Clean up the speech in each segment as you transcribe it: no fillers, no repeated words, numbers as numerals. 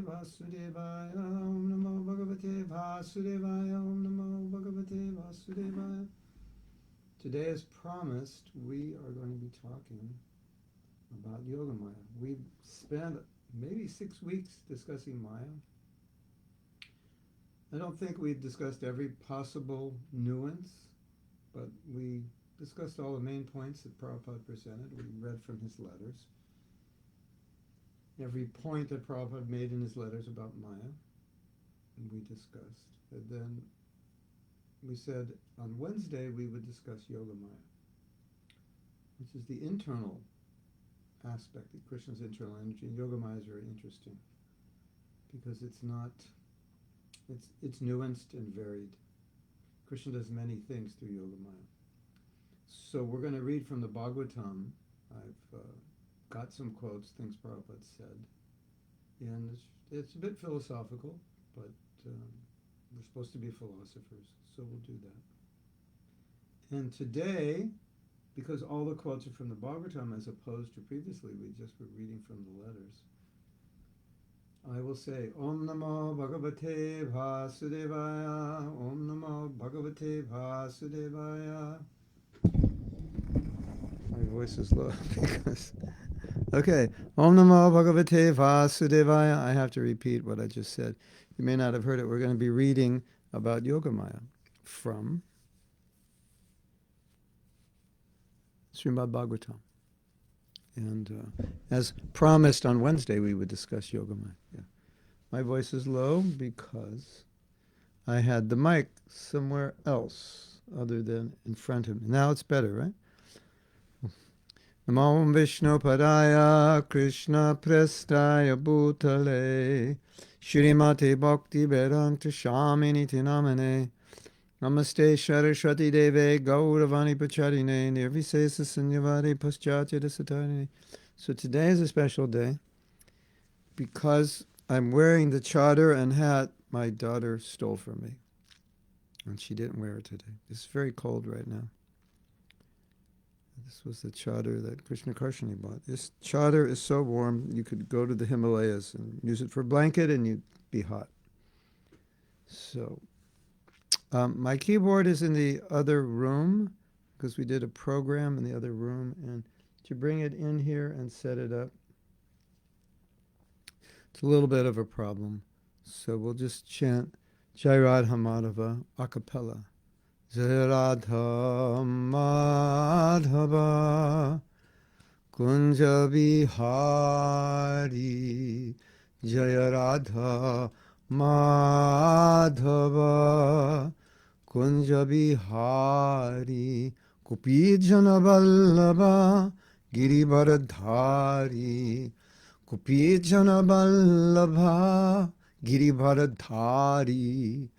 Vasudevaya, Om Namo Bhagavate Vasudevaya, Om Namo Bhagavate Vasudevaya. Today, as promised, we are going to be talking about Yogamaya. We've spent maybe 6 weeks discussing Maya. I don't think we've discussed every possible nuance, but we discussed all the main points that Prabhupada presented. We read from his letters. Every point that Prabhupada made in his letters about Maya, we discussed. And then we said on Wednesday we would discuss Yogamaya, which is the internal aspect of Krishna's internal energy. And Yogamaya is very interesting because it's nuanced and varied. Krishna does many things through Yogamaya. So we're going to read from the Bhagavatam. I've got some quotes, things Prabhupada said. And it's a bit philosophical, but we're supposed to be philosophers, so we'll do that. And today, because all the quotes are from the Bhagavatam as opposed to previously, we just were reading from the letters, I will say, Om Namo Bhagavate Vasudevaya, Om Namo Bhagavate Vasudevaya. My voice is low because... Okay, Om Namo Bhagavate Vasudevaya. I have to repeat what I just said. You may not have heard it. We're going to be reading about Yogamaya from Srimad Bhagavatam. And as promised on Wednesday, we would discuss Yogamaya. Yeah. My voice is low because I had the mic somewhere else other than in front of me. Now it's better, right? Namo Vishnu Padaya Krishna Prestaya Bhutale Shrimate Bhakti Vedanta Shamini Tinamane Namaste Saraswati Deve Gauravani Pacharine Nirvisesa Sanyavadi Paschatya Dasatarine. So today is a special day because I'm wearing the chadar and hat my daughter stole from me. And she didn't wear it today. It's very cold right now. This was the chadar that Krishna Karshani bought. This chadar is so warm, you could go to the Himalayas and use it for a blanket and you'd be hot. So, my keyboard is in the other room because we did a program in the other room. And to bring it in here and set it up, it's a little bit of a problem. So we'll just chant Jai Radha Madhava a cappella. Jai Radha Madhava Kunja Bihari Jai Radha Madhava Kunja Bihari Kupijana Vallabha Girivardhari Kupijana Vallabha Girivardhari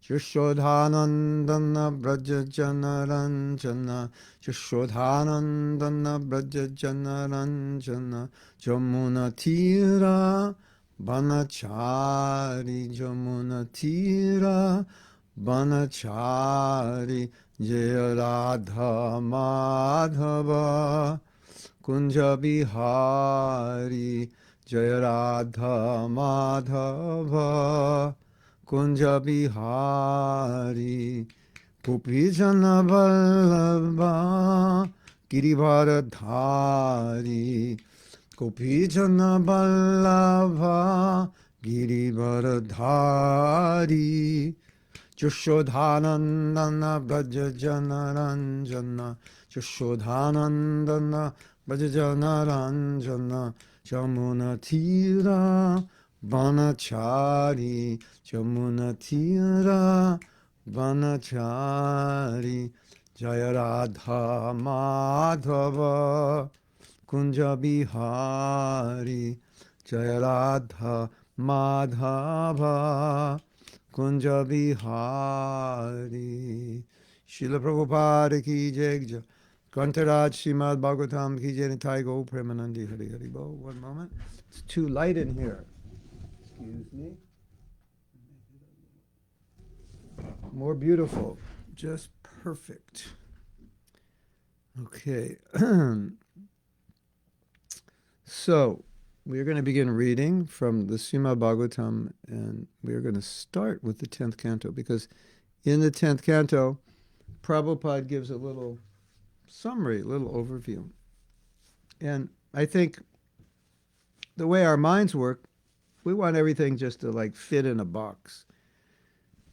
Yashodhanandana Brajajana Ranjana Yashodhanandana Brajajana Ranjana Jamuna Tira Banachari Jamuna Tira Banachari Jaya Radha Madhava Kunja Bihari Jaya Radha Madhava Kunja Bihari Gopijana Vallabha Girivardhari Gopijana Vallabha Girivardhari Yashodhanandana Brajajana Ranjana Yashodhanandana Brajajana Ranjana Jamuna Tira Vanachari Jamuna Tira Vanachari Jaya Radha Madhava Kunja Bihari Jaya Radha Madhava Kunja Bihari. Srila Prabhupada ki jai. Grantaraj Srimad Bhagavatam ki jai. Nitai Go Premanandi Hari Hari Bo. One moment. It's too light in here. Excuse me. More beautiful. Just perfect. Okay. So, we are going to begin reading from the Srimad Bhagavatam, and we are going to start with the 10th canto, because in the 10th canto, Prabhupada gives a little summary, a little overview. And I think the way our minds work, we want everything just to like fit in a box.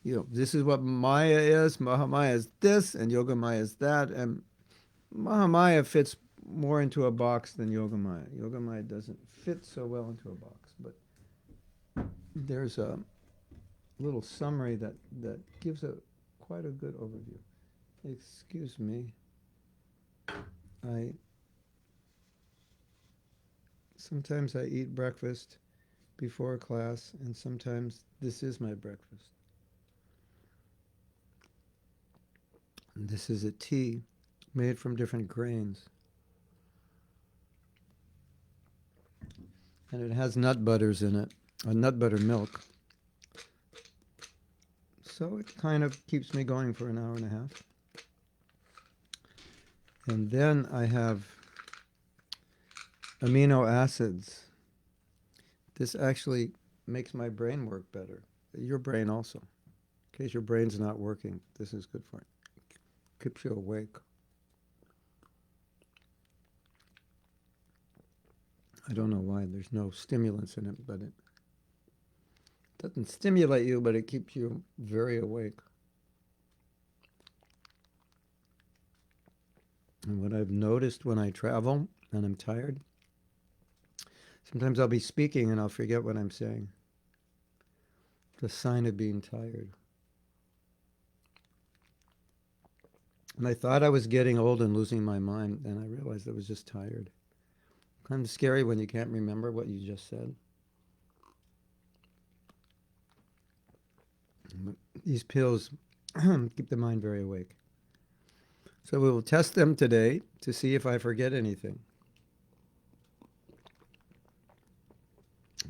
You know, this is what Maya is, Mahamaya is this, and Yogamaya is that, and Mahamaya fits more into a box than Yogamaya. Yogamaya doesn't fit so well into a box, but there's a little summary that gives quite a good overview. Excuse me. Sometimes I eat breakfast before class, and sometimes this is my breakfast. And this is a tea made from different grains. And it has nut butters in it, nut butter milk. So it kind of keeps me going for an hour and a half. And then I have amino acids. This actually makes my brain work better. Your brain also. In case your brain's not working, this is good for it. Keeps you awake. I don't know why there's no stimulants in it, but it doesn't stimulate you, but it keeps you very awake. And what I've noticed when I travel and I'm tired, sometimes I'll be speaking and I'll forget what I'm saying. The sign of being tired. And I thought I was getting old and losing my mind, and I realized I was just tired. Kind of scary when you can't remember what you just said. But these pills keep the mind very awake. So we will test them today to see if I forget anything.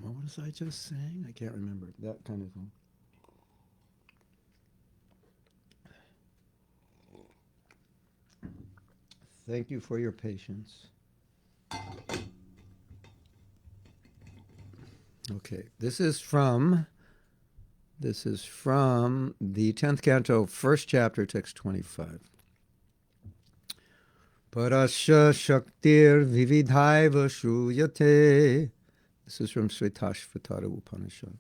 What was I just saying? I can't remember. That kind of thing. Thank you for your patience. Okay, this is from the 10th canto, first chapter, text 25. Parasya Shaktir Vividhaiva Shruyate. This is from Svetashvatara Upanishad.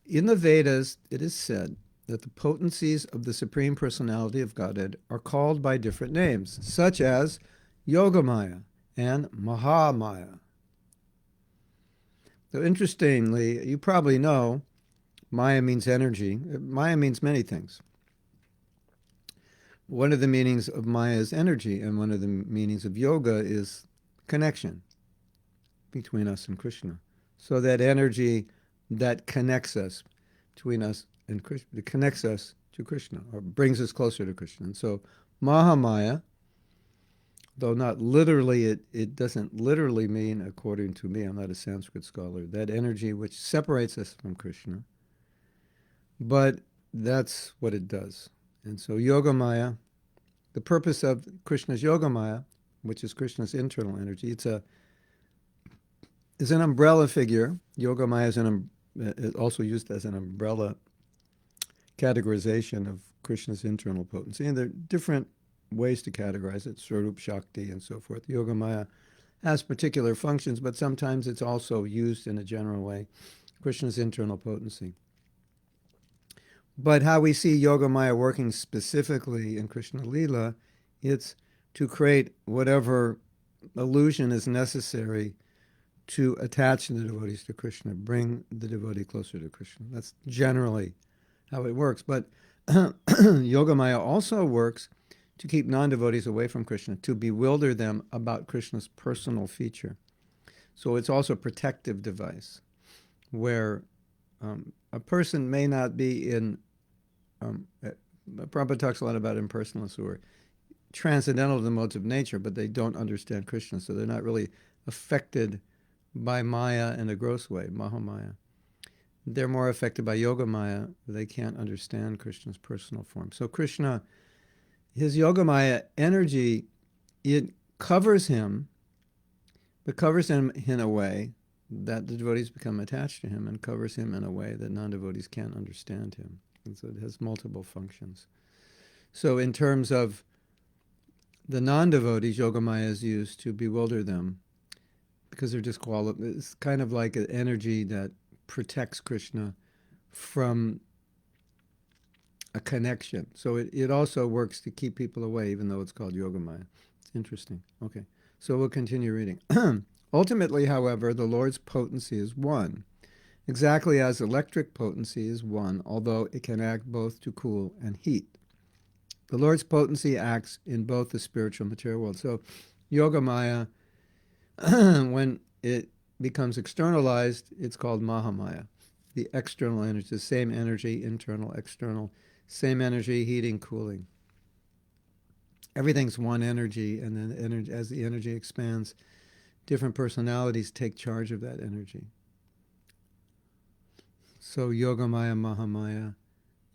In the Vedas, it is said that the potencies of the Supreme Personality of Godhead are called by different names, such as Yogamaya and Mahamaya. So interestingly, you probably know Maya means energy. Maya means many things. One of the meanings of Maya is energy, and one of the meanings of yoga is connection between us and Krishna. So that energy that connects us between us and Krishna, it connects us to Krishna, or brings us closer to Krishna. And so Mahamaya, though not literally, it doesn't literally mean, according to me, I'm not a Sanskrit scholar, that energy which separates us from Krishna. But that's what it does. And so Yogamaya, the purpose of Krishna's Yogamaya, which is Krishna's internal energy, is an umbrella figure. Yogamaya is also used as an umbrella categorization of Krishna's internal potency. And there are different ways to categorize it, Swarup Shakti and so forth. Yogamaya has particular functions, but sometimes it's also used in a general way, Krishna's internal potency. But how we see Yogamaya working specifically in Krishna Lila, it's to create whatever illusion is necessary to attach the devotees to Krishna, bring the devotee closer to Krishna. That's generally how it works. But Yogamaya also works to keep non-devotees away from Krishna, to bewilder them about Krishna's personal feature. So it's also a protective device, where a person may not be in... Prabhupada talks a lot about impersonalists who are transcendental to the modes of nature, but they don't understand Krishna, so they're not really affected by Maya in a gross way, Mahamaya. They're more affected by Yogamaya. They can't understand Krishna's personal form. So Krishna his Yogamaya energy, it covers him, but covers him in a way that the devotees become attached to him, and covers him in a way that non-devotees can't understand him. And so it has multiple functions. So in terms of the non-devotees, Yogamaya is used to bewilder them because they're disqualified. It's kind of like an energy that protects Krishna from a connection. So it also works to keep people away, even though it's called Yogamaya. It's interesting. Okay, so we'll continue reading. Ultimately, however, the Lord's potency is one, exactly as electric potency is one, although it can act both to cool and heat. The Lord's potency acts in both the spiritual and material world. So Yogamaya, when it becomes externalized, it's called Mahamaya. The external energy, the same energy, internal, external, same energy, heating, cooling. Everything's one energy, and then energy, as the energy expands, different personalities take charge of that energy. So Yogamaya, Mahamaya,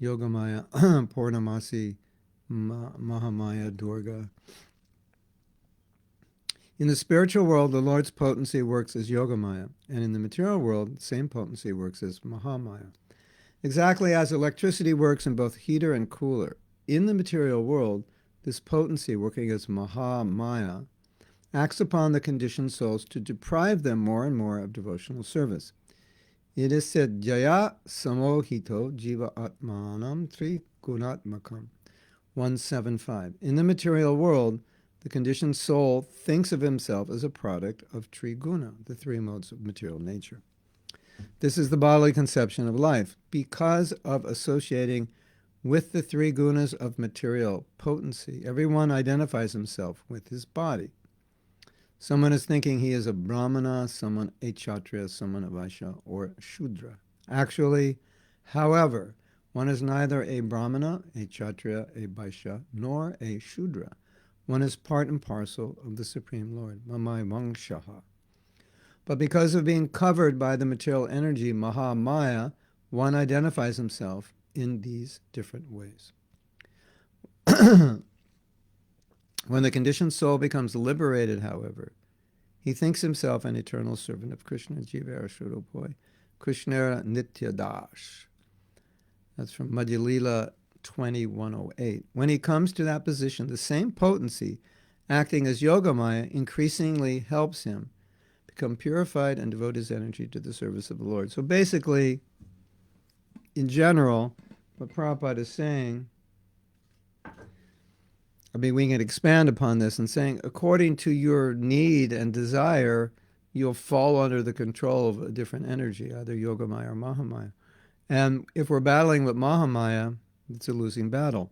Yogamaya, Purnamasi, Mahamaya, Durga. In the spiritual world, the Lord's potency works as Yogamaya, and in the material world, the same potency works as Mahamaya. Exactly as electricity works in both heater and cooler, in the material world, this potency, working as Mahamaya, acts upon the conditioned souls to deprive them more and more of devotional service. It is said, Jaya samohito jiva atmanam tri gunatmakam. 175. In the material world, the conditioned soul thinks of himself as a product of triguna, the three modes of material nature. This is the bodily conception of life. Because of associating with the three gunas of material potency, everyone identifies himself with his body. Someone is thinking he is a brahmana, someone a kshatriya, someone a vaishya, or shudra. Actually, however, one is neither a brahmana, a kshatriya, a vaishya, nor a shudra. One is part and parcel of the Supreme Lord, Mamai Vangshaha. But because of being covered by the material energy, Mahamaya, one identifies himself in these different ways. When the conditioned soul becomes liberated, however, he thinks himself an eternal servant of Krishna, Jivara Shuropoi, Krishnera Nityadash. That's from Madhya Lila 2108. When he comes to that position, the same potency, acting as Yogamaya, increasingly helps him become purified and devote his energy to the service of the Lord. So basically, in general, what Prabhupada is saying, I mean, we can expand upon this and saying, according to your need and desire, you'll fall under the control of a different energy, either Yogamaya or Mahamaya. And if we're battling with Mahamaya, it's a losing battle.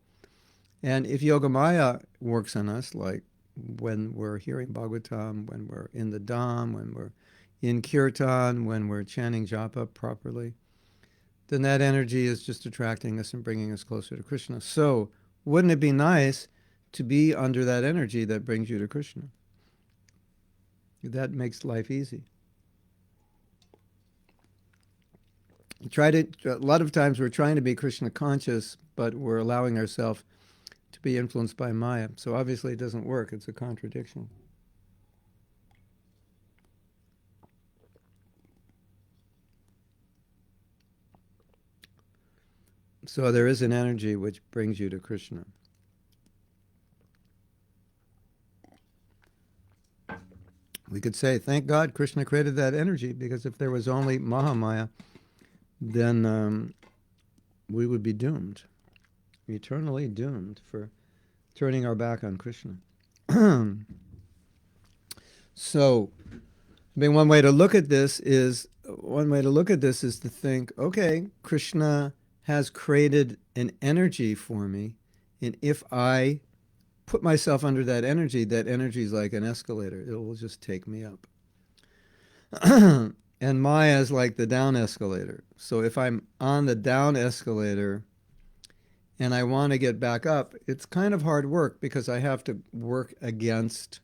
And if Yogamaya works on us, like when we're hearing Bhagavatam, when we're in the Dham, when we're in Kirtan, when we're chanting japa properly, then that energy is just attracting us and bringing us closer to Krishna. So wouldn't it be nice to be under that energy that brings you to Krishna? That makes life easy. A lot of times we're trying to be Krishna conscious, but we're allowing ourselves to be influenced by Maya. So obviously it doesn't work. It's a contradiction. So there is an energy which brings you to Krishna. We could say, thank God Krishna created that energy, because if there was only Mahamaya, then we would be doomed, eternally doomed for turning our back on Krishna. So, I mean, one way to look at this is to think, okay, Krishna has created an energy for me, and if I put myself under that energy is like an escalator. It will just take me up. And Maya is like the down escalator. So if I'm on the down escalator and I want to get back up, it's kind of hard work because I have to work against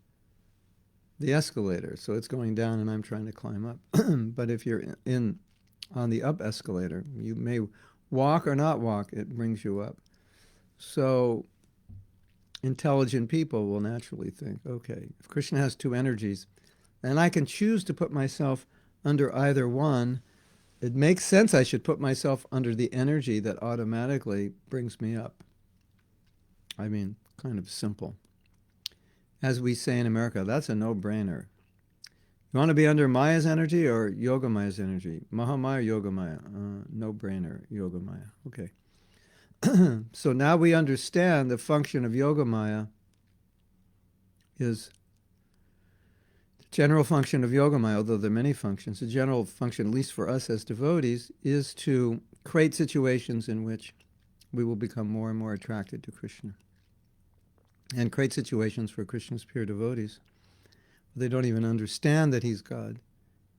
the escalator. So it's going down and I'm trying to climb up. But if you're on the up escalator, you may walk or not walk, it brings you up. So intelligent people will naturally think, okay, if Krishna has two energies, and I can choose to put myself under either one, it makes sense I should put myself under the energy that automatically brings me up. I mean, kind of simple. As we say in America, that's a no-brainer. You want to be under Maya's energy or Yogamaya's energy? Mahamaya or Yogamaya? No-brainer, Yogamaya. Okay. So now we understand the function of Yogamaya is the general function of Yogamaya, although there are many functions. The general function, at least for us as devotees, is to create situations in which we will become more and more attracted to Krishna. And create situations for Krishna's pure devotees. They don't even understand that he's God,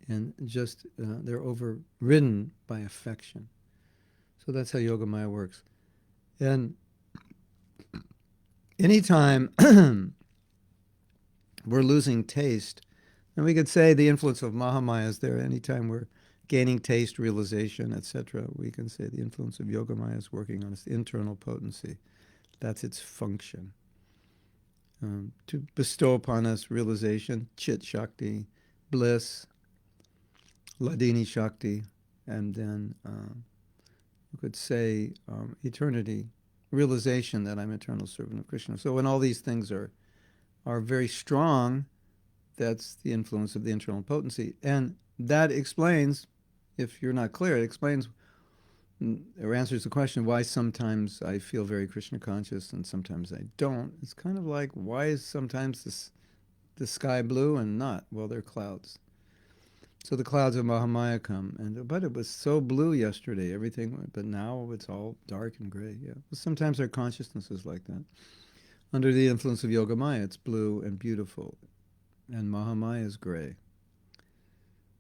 and just they're overridden by affection. So that's how Yogamaya works. And anytime we're losing taste, and we could say the influence of Mahamaya is there. Anytime we're gaining taste, realization, etc., we can say the influence of Yogamaya is working on its internal potency. That's its function. To bestow upon us realization, Chit Shakti, bliss, Ladini Shakti, and then you could say eternity, realization that I'm eternal servant of Krishna. So when all these things are very strong, that's the influence of the internal potency. And that explains, if you're not clear, it explains or answers the question why sometimes I feel very Krishna conscious and sometimes I don't. It's kind of like, why is sometimes the sky blue and not? Well, they're clouds. So the clouds of Mahamaya come, but it was so blue yesterday, everything, but now it's all dark and gray. Yeah, well, sometimes our consciousness is like that. Under the influence of Yogamaya, it's blue and beautiful, and Mahamaya is gray.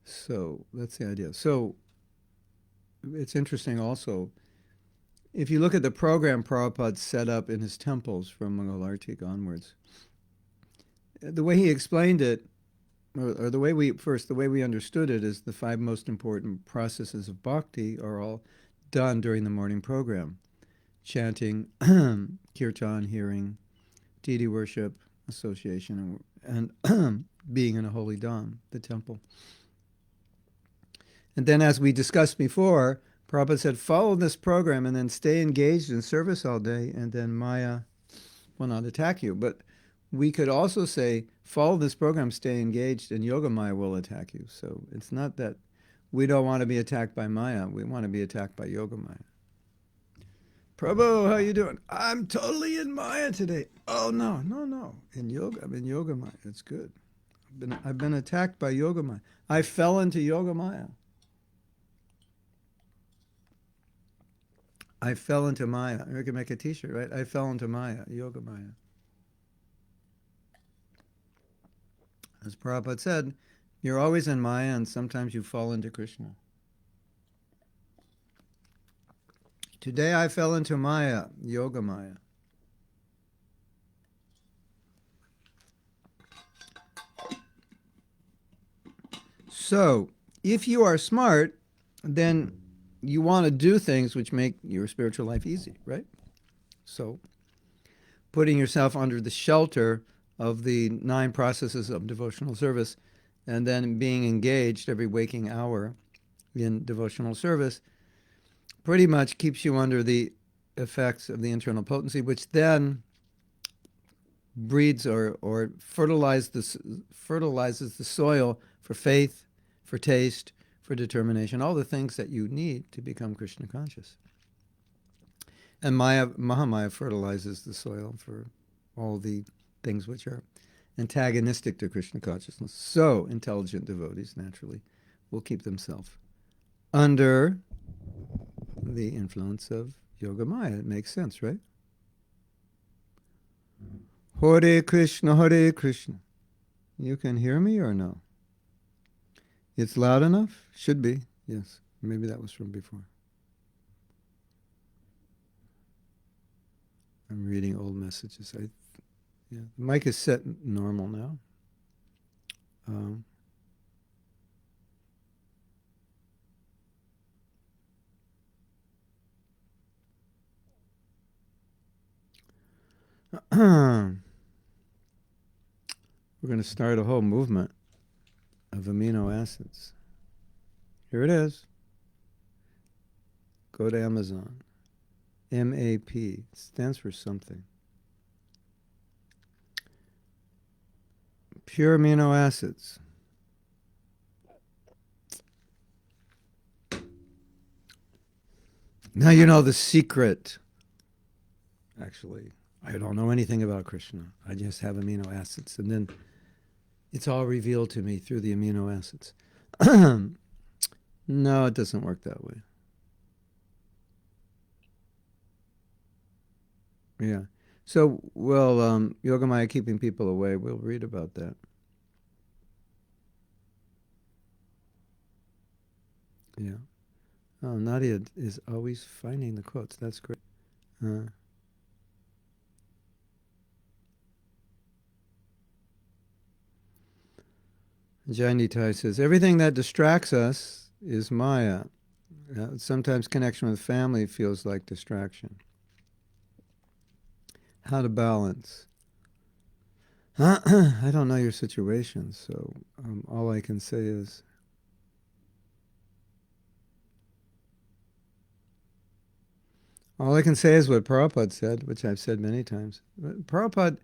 So that's the idea. So it's interesting also, if you look at the program Prabhupada set up in his temples from Mangalartik onwards, the way he explained it, or the way we understood it, is the 5 most important processes of bhakti are all done during the morning program. Chanting, kirtan, hearing, deity worship, association, and being in a holy dham, the temple. And then, as we discussed before, Prabhupada said, follow this program and then stay engaged in service all day, and then Maya will not attack you. But we could also say, follow this program, stay engaged, and Yogamaya will attack you. So it's not that we don't want to be attacked by Maya. We want to be attacked by Yogamaya. Prabhu, how you doing? I'm totally in Maya today. Oh, no. In yoga, I'm in Yogamaya. It's good. I've been attacked by Yogamaya. I fell into Yogamaya. I fell into Maya. We can make a t-shirt, right? I fell into Maya, Yogamaya. As Prabhupada said, you're always in Maya and sometimes you fall into Krishna. Today I fell into Maya, Yogamaya. So, if you are smart, then you want to do things which make your spiritual life easy, right? So, putting yourself under the shelter of the 9 processes of devotional service and then being engaged every waking hour in devotional service pretty much keeps you under the effects of the internal potency, which then breeds or fertilizes the soil for faith, for taste, for determination, all the things that you need to become Krishna conscious. And Mahamaya fertilizes the soil for all the things which are antagonistic to Krishna consciousness. So intelligent devotees, naturally, will keep themselves under the influence of Yogamaya. It makes sense, right? Hare Krishna, Hare Krishna. You can hear me or no? It's loud enough? Should be, yes. Maybe that was from before. I'm reading old messages. The mic is set normal now. We're going to start a whole movement of amino acids. Here it is. Go to Amazon. MAP. It stands for something. Pure amino acids. Now you know the secret. Actually, I don't know anything about Krishna. I just have amino acids. And then it's all revealed to me through the amino acids. No, it doesn't work that way. Yeah. So, well, Yogamaya keeping people away. We'll read about that. Yeah. Oh, Nadia is always finding the quotes. That's great. Jainitai says, everything that distracts us is Maya. Sometimes connection with family feels like distraction. How to balance? I don't know your situation, so all I can say is what Prabhupada said, which I've said many times. Prabhupada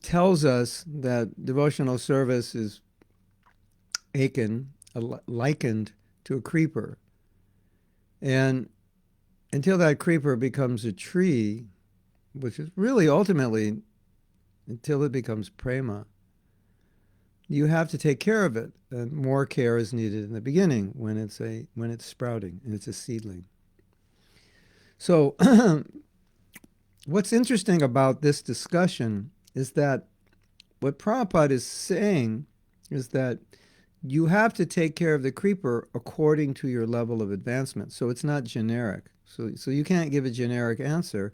tells us that devotional service is likened to a creeper. And until that creeper becomes a tree, which is really ultimately until it becomes prema, you have to take care of it. And more care is needed in the beginning when it's sprouting and it's a seedling. So what's interesting about this discussion is that what Prabhupada is saying is that you have to take care of the creeper according to your level of advancement. So it's not generic. So you can't give a generic answer.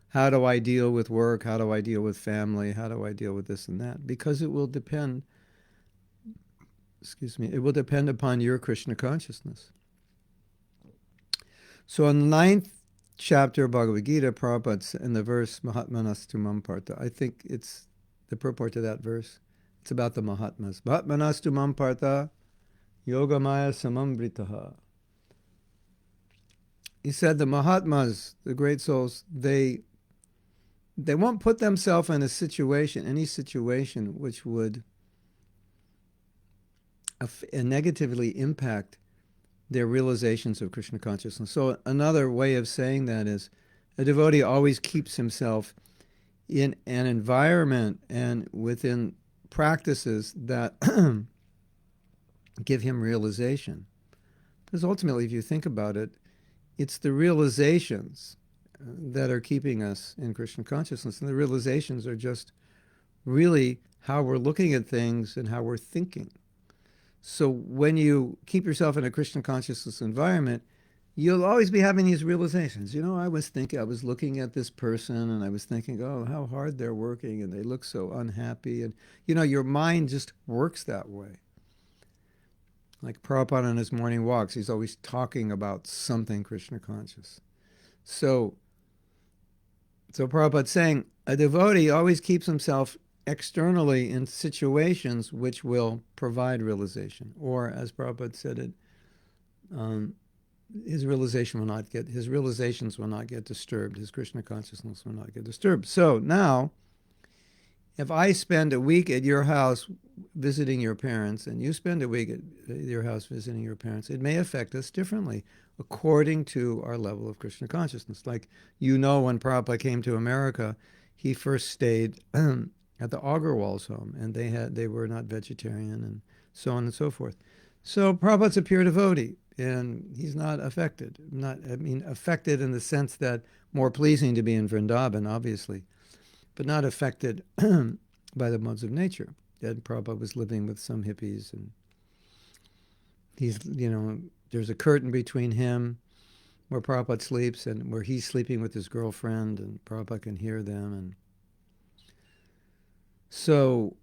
How do I deal with work? How do I deal with family? How do I deal with this and that? Because it will depend, it will depend upon your Krishna consciousness. So in the 9th chapter of Bhagavad Gita, Prabhupada, in the verse Mahatmanastu Mampartha, I think it's the purport to that verse. It's about the Mahatmas. Mahatmanastu Mampartha Yogamaya Samambritaha. He said the Mahatmas, the great souls, they won't put themselves in any situation which would negatively impact their realizations of Krishna consciousness. So another way of saying that is a devotee always keeps himself in an environment and within practices that give him realization. Because ultimately, if you think about it, it's the realizations that are keeping us in Krishna consciousness. And the realizations are just really how we're looking at things and how we're thinking. So when you keep yourself in a Krishna consciousness environment, you'll always be having these realizations. I was looking at this person and I was thinking, oh, how hard they're working and they look so unhappy. And, your mind just works that way. Like Prabhupada on his morning walks, he's always talking about something Krishna conscious. So Prabhupada's saying a devotee always keeps himself externally in situations which will provide realization. Or, as Prabhupada said it, his realizations will not get disturbed. His Krishna consciousness will not get disturbed. So now, if I spend a week at your house visiting your parents, and you spend a week at your house visiting your parents, it may affect us differently according to our level of Krishna consciousness. Like, when Prabhupada came to America, he first stayed at the Agarwal's home, and they were not vegetarian, and so on and so forth. So Prabhupada's a pure devotee, and he's not affected. Affected in the sense that more pleasing to be in Vrindavan, obviously, but not affected by the modes of nature. And Prabhupada was living with some hippies, and there's a curtain between him where Prabhupada sleeps and where he's sleeping with his girlfriend, and Prabhupada can hear them. And so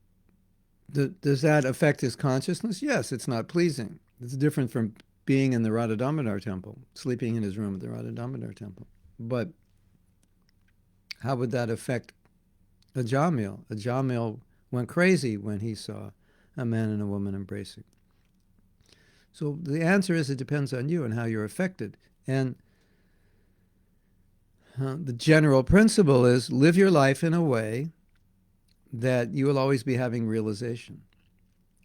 does that affect his consciousness? Yes, it's not pleasing. It's different from being in the Radha Damodar temple, sleeping in his room at the Radha Damodar temple. But How would that affect a Jamil? A Jamil went crazy when he saw a man and a woman embracing. So the answer is it depends on you and how you're affected. And the general principle is live your life in a way that you will always be having realization.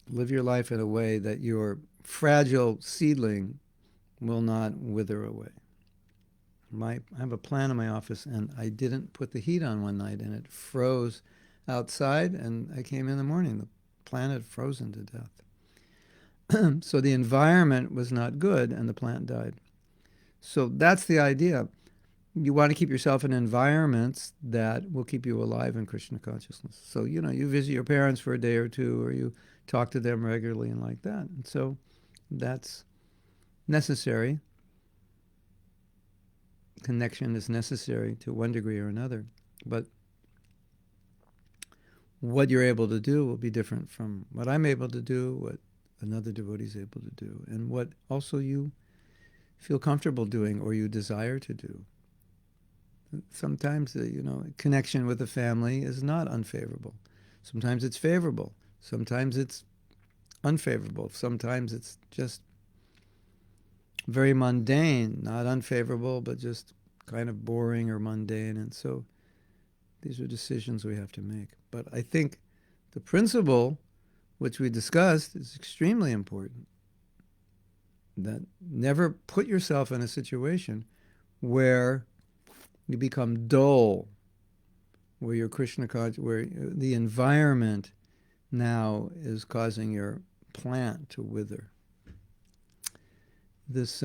Live your life in a way that your fragile seedling will not wither away. I have a plant in my office, and I didn't put the heat on one night, and it froze outside, and I came in the morning. The plant had frozen to death. So the environment was not good, and the plant died. So that's the idea. You want to keep yourself in environments that will keep you alive in Krishna consciousness. So, you visit your parents for a day or two, or you talk to them regularly and like that. And so that's necessary. Connection is necessary to one degree or another. But what you're able to do will be different from what I'm able to do, what another devotee is able to do, and what also you feel comfortable doing or you desire to do. Sometimes, connection with the family is not unfavorable. Sometimes it's favorable. Sometimes it's unfavorable. Sometimes it's just very mundane, not unfavorable, but just kind of boring or mundane. And so these are decisions we have to make. But I think the principle, which we discussed, is extremely important. That never put yourself in a situation where you become dull, where your Krishna conscious, where the environment now is causing your plant to wither. This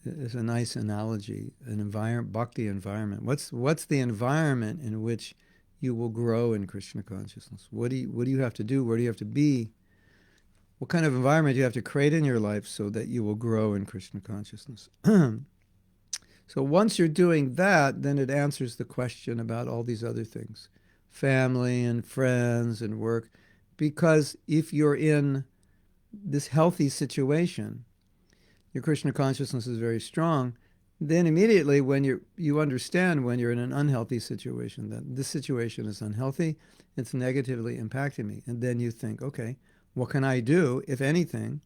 is a nice analogy, an bhakti environment. What's the environment in which you will grow in Krishna consciousness? What do you have to do? Where do you have to be? What kind of environment do you have to create in your life so that you will grow in Krishna consciousness? So once you're doing that, then it answers the question about all these other things, family and friends and work. Because if you're in this healthy situation, your Krishna consciousness is very strong, then immediately when you understand when you're in an unhealthy situation, that this situation is unhealthy, it's negatively impacting me. And then you think, okay, what can I do, if anything,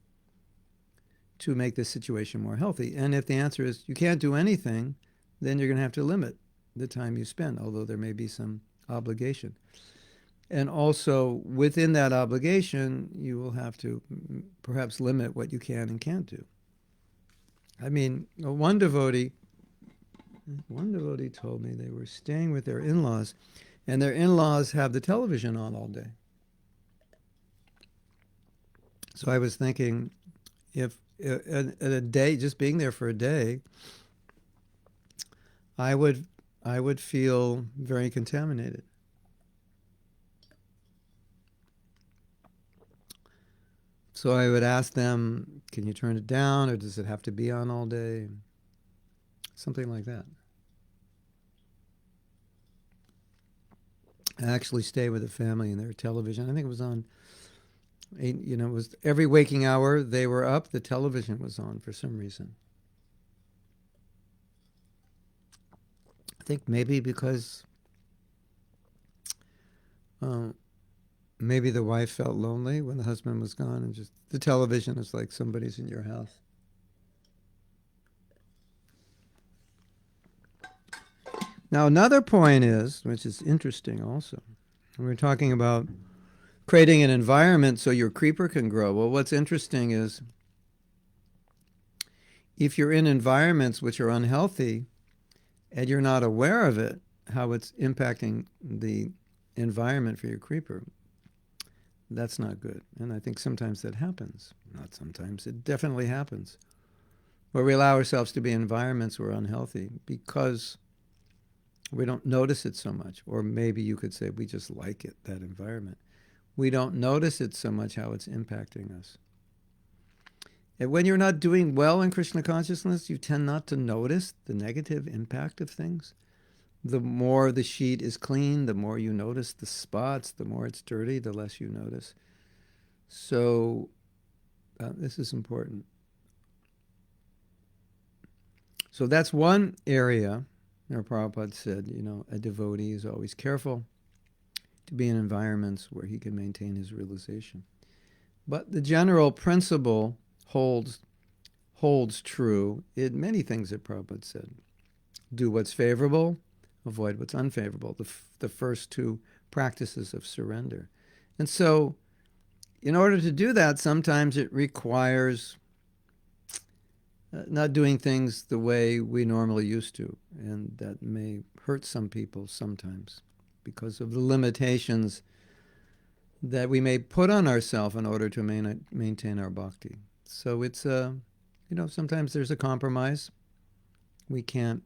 to make this situation more healthy? And if the answer is you can't do anything, then you're going to have to limit the time you spend, although there may be some obligation. And also within that obligation, you will have to perhaps limit what you can and can't do. I mean, one devotee told me they were staying with their in-laws, and their in-laws have the television on all day. So I was thinking, if a day, just being there for a day, I would feel very contaminated. So I would ask them, can you turn it down, or does it have to be on all day? Something like that. I actually stayed with a family and their television, I think it was on, it was every waking hour they were up, the television was on for some reason. I think maybe because maybe the wife felt lonely when the husband was gone, and just the television is like somebody's in your house. Now another point is, which is interesting also, we're talking about creating an environment so your creeper can grow. Well, what's interesting is if you're in environments which are unhealthy and you're not aware of it, how it's impacting the environment for your creeper, that's not good. And I think sometimes that happens. Not sometimes, it definitely happens. Where we allow ourselves to be in environments where we're unhealthy because we don't notice it so much. Or maybe you could say we just like it, that environment. We don't notice it so much how it's impacting us. And when you're not doing well in Krishna consciousness, you tend not to notice the negative impact of things. The more the sheet is clean, the more you notice the spots. The more it's dirty, the less you notice. So this is important. So that's one area Prabhupada said, a devotee is always careful to be in environments where he can maintain his realization. But the general principle holds true in many things that Prabhupada said. Do what's favorable, avoid what's unfavorable, the first two practices of surrender. And so, in order to do that, sometimes it requires not doing things the way we normally used to, and that may hurt some people sometimes because of the limitations that we may put on ourselves in order to maintain our bhakti. So it's sometimes there's a compromise. We can't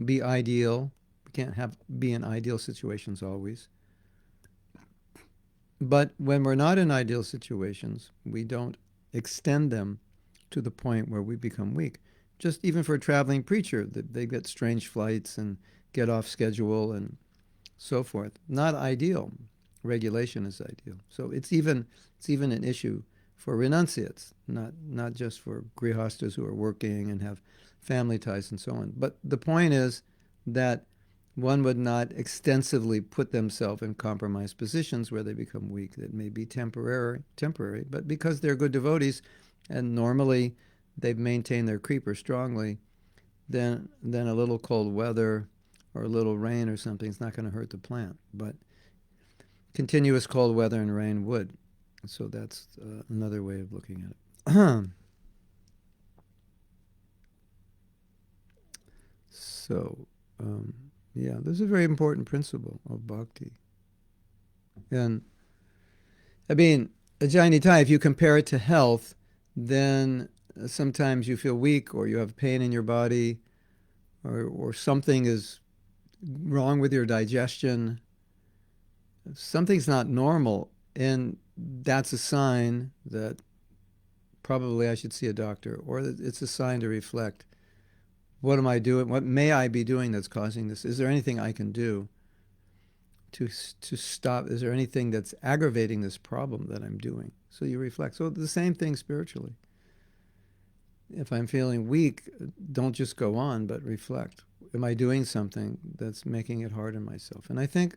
be ideal. We can't be in ideal situations always. But when we're not in ideal situations, we don't extend them to the point where we become weak. Just even for a traveling preacher, they get strange flights and get off schedule and so forth. Not ideal. Regulation is ideal. So it's even an issue for renunciates, not just for grihastas who are working and have family ties and so on. But the point is that one would not extensively put themselves in compromised positions where they become weak. That may be temporary, but because they're good devotees and normally they've maintained their creeper strongly, then a little cold weather or a little rain or something is not going to hurt the plant. But continuous cold weather and rain would. So that's another way of looking at it. So, this is a very important principle of bhakti. And, Ajahn, if you compare it to health, then sometimes you feel weak or you have pain in your body or something is wrong with your digestion. Something's not normal, and that's a sign that probably I should see a doctor, or it's a sign to reflect. What am I doing? What may I be doing that's causing this? Is there anything I can do to stop? Is there anything that's aggravating this problem that I'm doing? So you reflect. So the same thing spiritually. If I'm feeling weak, don't just go on, but reflect. Am I doing something that's making it hard on myself? And I think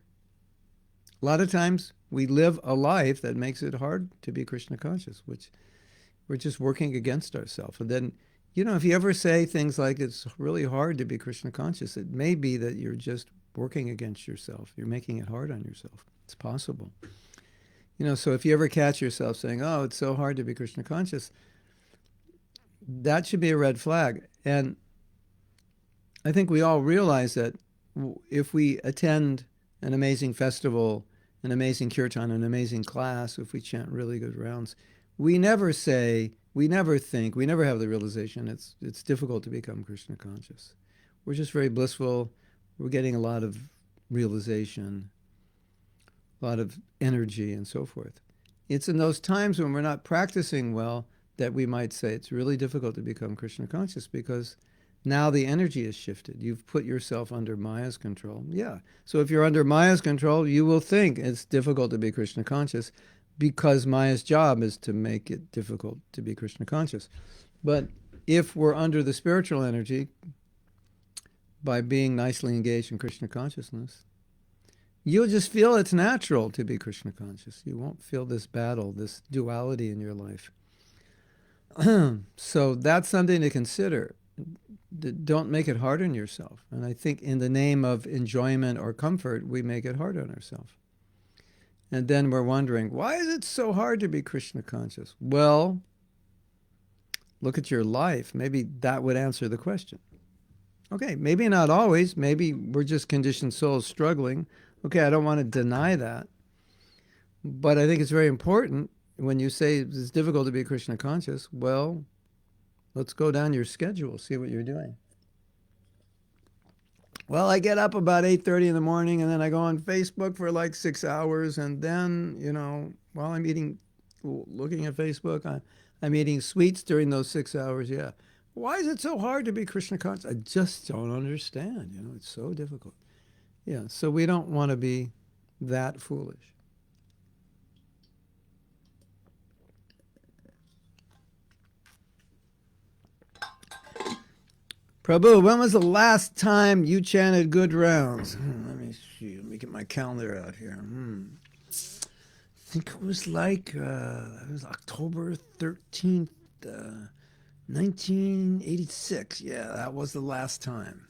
a lot of times we live a life that makes it hard to be Krishna conscious, which we're just working against ourselves. And then, if you ever say things like it's really hard to be Krishna conscious, it may be that you're just working against yourself. You're making it hard on yourself. It's possible. So if you ever catch yourself saying, oh, it's so hard to be Krishna conscious, that should be a red flag. And I think we all realize that if we attend an amazing festival, an amazing kirtan, an amazing class, if we chant really good rounds, we never think, we never have the realization it's difficult to become Krishna conscious. We're just very blissful. We're getting a lot of realization, a lot of energy, and so forth. It's in those times when we're not practicing well that we might say it's really difficult to become Krishna conscious because now the energy is shifted. You've put yourself under Maya's control. Yeah. So if you're under Maya's control, you will think it's difficult to be Krishna conscious because Maya's job is to make it difficult to be Krishna conscious. But if we're under the spiritual energy, by being nicely engaged in Krishna consciousness, you'll just feel it's natural to be Krishna conscious. You won't feel this battle, this duality in your life. So that's something to consider. Don't make it hard on yourself. And I think in the name of enjoyment or comfort, we make it hard on ourselves. And then we're wondering, why is it so hard to be Krishna conscious? Well, look at your life. Maybe that would answer the question. Okay, maybe not always. Maybe we're just conditioned souls struggling. Okay, I don't want to deny that. But I think it's very important when you say it's difficult to be Krishna conscious, well, let's go down your schedule, see what you're doing. Well, I get up about 8:30 in the morning and then I go on Facebook for like 6 hours and then, while I'm looking at Facebook, I'm eating sweets during those 6 hours, yeah. Why is it so hard to be Krishna conscious? I just don't understand, it's so difficult. Yeah, so we don't want to be that foolish. Prabhu, when was the last time you chanted good rounds? Let me see. Let me get my calendar out here. I think it was like it was October 13th, 1986. Yeah, that was the last time.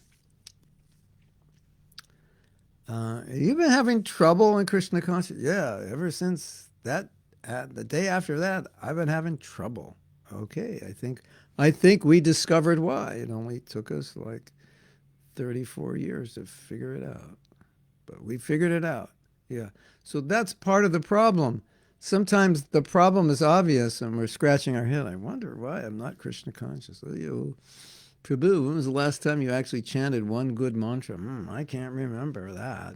You've been having trouble in Krishna consciousness? Yeah, ever since that, the day after that, I've been having trouble. Okay, I think we discovered why. It only took us like 34 years to figure it out, but we figured it out. Yeah, so that's part of the problem. Sometimes the problem is obvious, and we're scratching our head. I wonder why I'm not Krishna conscious. Prabhu, when was the last time you actually chanted one good mantra? I can't remember that.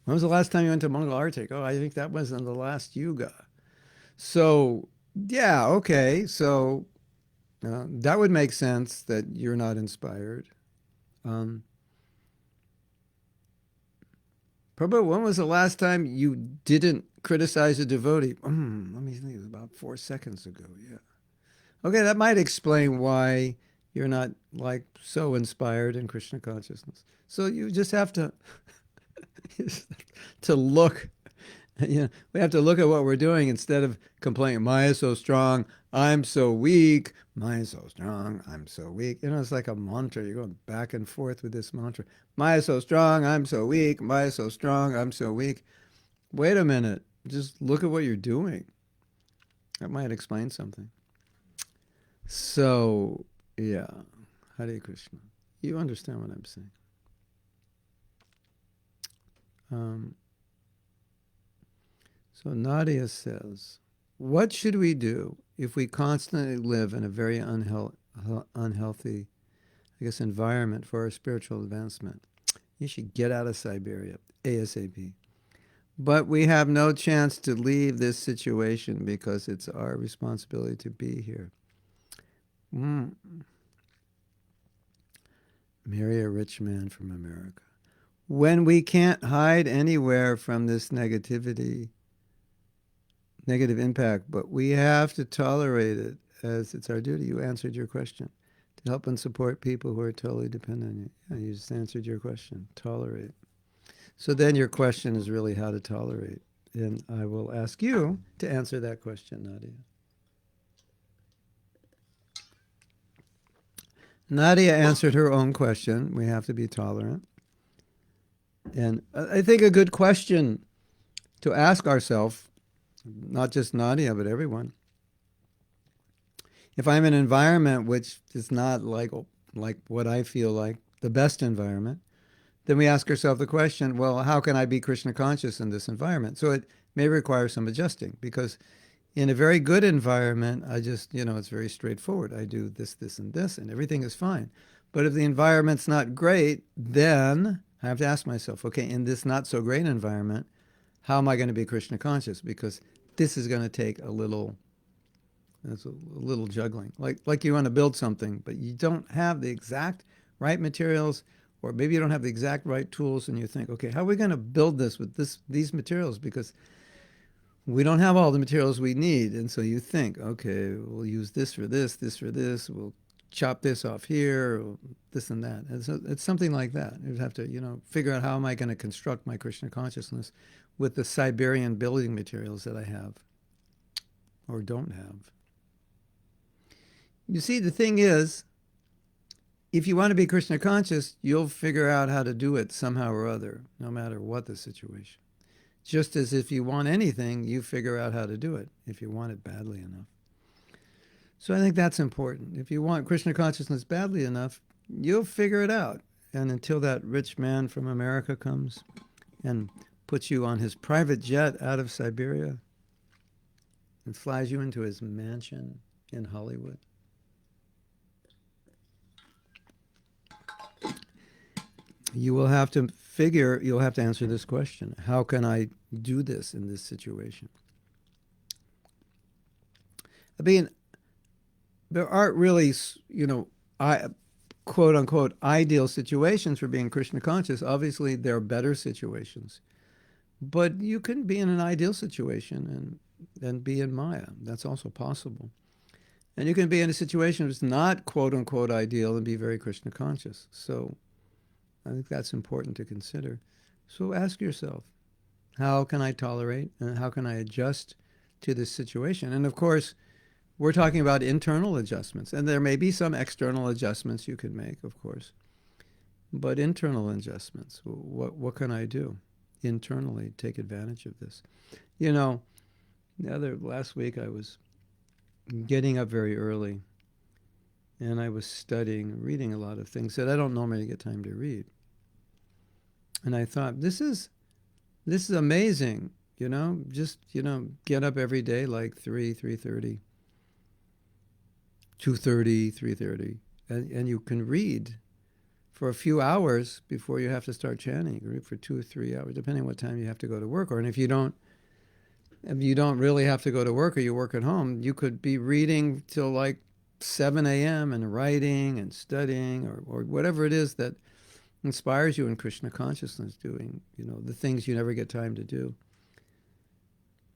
When was the last time you went to Mongol Arctic? Oh, I think that was in the last yuga. So, yeah, okay. So that would make sense that you're not inspired. Prabhu, when was the last time you didn't criticize a devotee? Let me think. It was about 4 seconds ago. Yeah. Okay, that might explain why you're not like so inspired in Krishna consciousness. So you just have to look. We have to look at what we're doing instead of complaining. Maya is so strong, I'm so weak. Maya is so strong, I'm so weak. It's like a mantra. You're going back and forth with this mantra. Maya is so strong, I'm so weak. Maya is so strong, I'm so weak. Wait a minute. Just look at what you're doing. That might explain something. So, yeah. Hare Krishna. You understand what I'm saying. So Nadia says, what should we do if we constantly live in a very unhealthy, environment for our spiritual advancement? You should get out of Siberia ASAP. But we have no chance to leave this situation because it's our responsibility to be here. Marry a rich man from America. When we can't hide anywhere from this negative impact, but we have to tolerate it as it's our duty. You answered your question. To help and support people who are totally dependent on you. Yeah, you just answered your question. Tolerate. So then your question is really how to tolerate. And I will ask you to answer that question, Nadia. Nadia answered her own question. We have to be tolerant. And I think a good question to ask ourselves, not just Nadia, but everyone, if I'm in an environment which is not like what I feel like the best environment, then we ask ourselves the question, well, how can I be Krishna conscious in this environment? So it may require some adjusting, because in a very good environment, I just, it's very straightforward. I do this, this, and this, and everything is fine. But if the environment's not great, then I have to ask myself, okay, in this not so great environment, how am I going to be Krishna conscious? Because this is going to take a little juggling. Like you want to build something, but you don't have the exact right materials, or maybe you don't have the exact right tools, and you think, okay, how are we going to build this with these materials? Because we don't have all the materials we need. And so you think, okay, we'll use this for this for this, we'll chop this off here, this and that. And so it's something like that. You have to, figure out how am I going to construct my Krishna consciousness with the Siberian building materials that I have or don't have. You see, the thing is, if you want to be Krishna conscious, you'll figure out how to do it somehow or other, no matter what the situation. Just as if you want anything, you figure out how to do it, if you want it badly enough. So I think that's important. If you want Krishna consciousness badly enough, you'll figure it out. And until that rich man from America comes and puts you on his private jet out of Siberia and flies you into his mansion in Hollywood, you'll have to answer this question. How can I do this in this situation? I mean, there aren't really, quote unquote, ideal situations for being Krishna conscious. Obviously, there are better situations. But you can be in an ideal situation and be in Maya. That's also possible. And you can be in a situation that's not quote unquote ideal and be very Krishna conscious. So I think that's important to consider. So ask yourself, how can I tolerate and how can I adjust to this situation? And of course, we're talking about internal adjustments. And there may be some external adjustments you can make, of course. But internal adjustments, what can I do internally to take advantage of this? You know, last week I was getting up very early and I was studying, reading a lot of things that I don't normally get time to read. And I thought, this is amazing, just, get up every day like 3:30, 2:30, 3:30, and you can read for a few hours before you have to start chanting. You can read for 2 or 3 hours, depending on what time you have to go to work. And if you don't really have to go to work or you work at home, you could be reading till like 7 a.m. and writing and studying or whatever it is that inspires you in Krishna consciousness, doing, the things you never get time to do.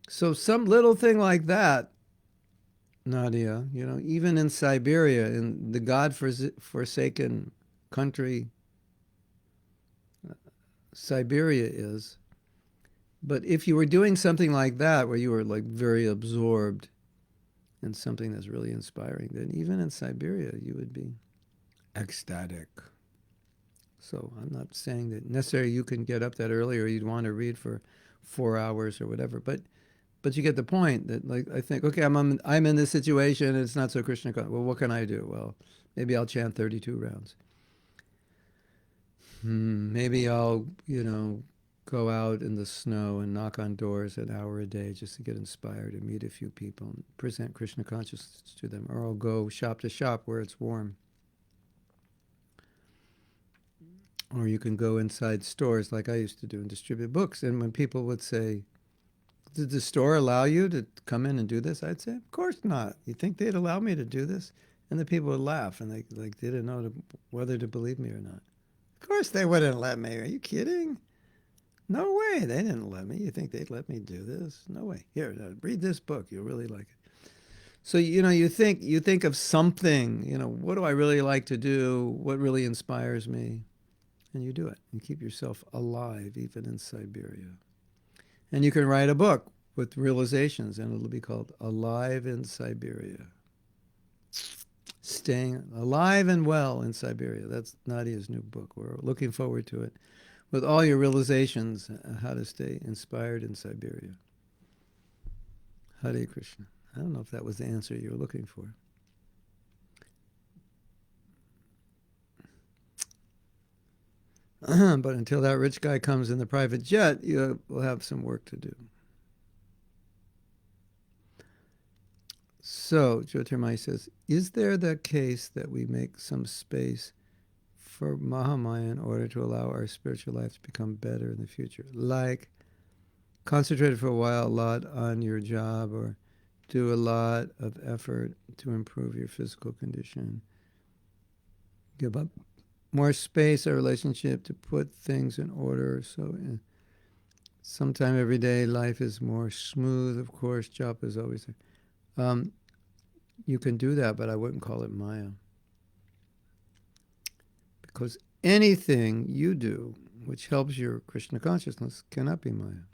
So some little thing like that, Nadia, even in Siberia, in the God-forsaken country Siberia is, but if you were doing something like that, where you were like very absorbed in something that's really inspiring, then even in Siberia, you would be ecstatic. So I'm not saying that necessarily you can get up that early or you'd want to read for 4 hours or whatever, but you get the point that, like, I think, okay, I'm in this situation and it's not so Krishna. Well, what can I do? Well, maybe I'll chant 32 rounds. Maybe I'll, go out in the snow and knock on doors an hour a day just to get inspired and meet a few people and present Krishna consciousness to them. Or I'll go shop to shop where it's warm. Or you can go inside stores like I used to do and distribute books. And when people would say, did the store allow you to come in and do this? I'd say, of course not. You think they'd allow me to do this? And the people would laugh and they didn't know whether to believe me or not. Of course they wouldn't let me. Are you kidding? No way. They didn't let me. You think they'd let me do this? No way. Here, read this book. You'll really like it. So, you think of something, what do I really like to do? What really inspires me? And you do it. You keep yourself alive, even in Siberia. And you can write a book with realizations, and it'll be called Alive in Siberia. Staying alive and well in Siberia. That's Nadia's new book. We're looking forward to it. With all your realizations, how to stay inspired in Siberia. Hare Krishna. I don't know if that was the answer you were looking for. But until that rich guy comes in the private jet, you will have some work to do. So, Jyotirmai says, is there the case that we make some space for Mahamaya in order to allow our spiritual life to become better in the future? Like, concentrate for a while a lot on your job or do a lot of effort to improve your physical condition. Give up more space or relationship to put things in order. So sometime every day life is more smooth. Of course, japa is always there. You can do that, but I wouldn't call it Maya. Because anything you do which helps your Krishna consciousness cannot be Maya.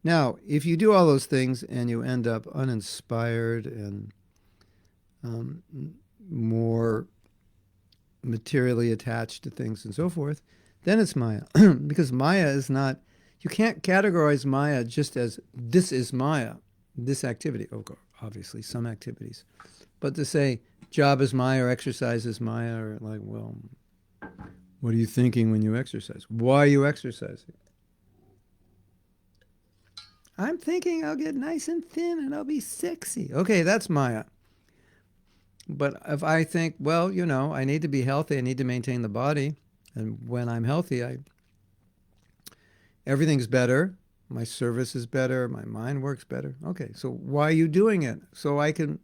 Now, if you do all those things and you end up uninspired and more materially attached to things and so forth, then it's Maya. Because Maya is not, you can't categorize Maya just as this is Maya, this activity. Oh, obviously, some activities. But to say job is Maya or exercise is Maya, or like, well, what are you thinking when you exercise? Why are you exercising? I'm thinking I'll get nice and thin and I'll be sexy. Okay, that's Maya. But if I think, well, I need to be healthy, I need to maintain the body, and when I'm healthy, everything's better, my service is better, my mind works better. Okay, so why are you doing it? So I can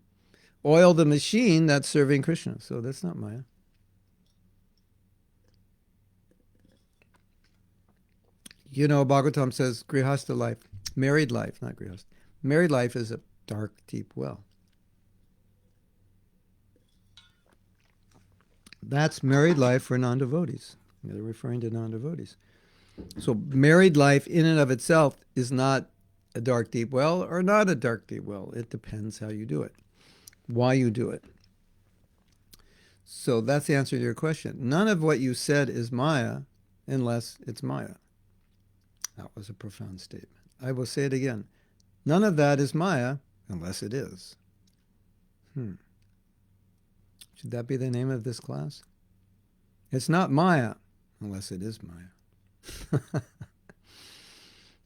oil the machine that's serving Krishna. So that's not Maya. Bhagavatam says grihastha life, married life, not grihastha. Married life is a dark, deep well. That's married life for non-devotees. They're referring to non-devotees. So married life in and of itself is not a dark deep well or not a dark deep well. It depends how you do it, why you do it. So that's the answer to your question. None of what you said is Maya unless it's Maya. That was a profound statement. I will say it again. None of that is Maya unless it is. Should that be the name of this class? It's not Maya unless it is Maya.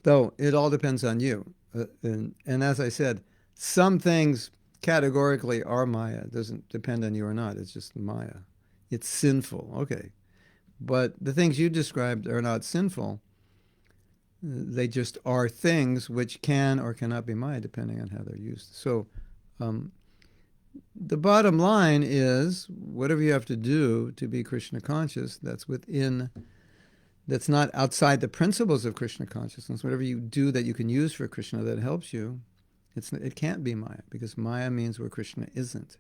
Though it all depends on you. And as I said, some things categorically are Maya. It doesn't depend on you or not. It's just Maya. It's sinful. Okay. But the things you described are not sinful. They just are things which can or cannot be Maya depending on how they're used. So the bottom line is whatever you have to do to be Krishna conscious, that's not outside the principles of Krishna consciousness. Whatever you do that you can use for Krishna that helps you, it can't be Maya, because Maya means where Krishna isn't.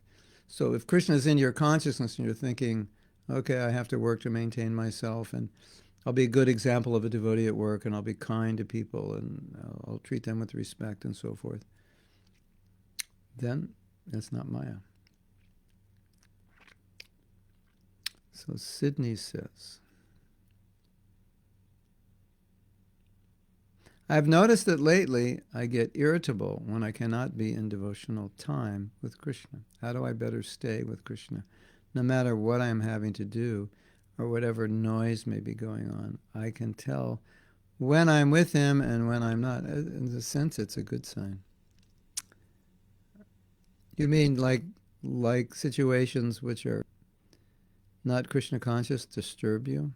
So if Krishna is in your consciousness and you're thinking, okay, I have to work to maintain myself, and I'll be a good example of a devotee at work, and I'll be kind to people, and I'll treat them with respect and so forth, then that's not Maya. So Sydney says, I've noticed that lately I get irritable when I cannot be in devotional time with Krishna. How do I better stay with Krishna? No matter what I'm having to do or whatever noise may be going on, I can tell when I'm with him and when I'm not. In a sense, it's a good sign. You mean like situations which are not Krishna conscious disturb you?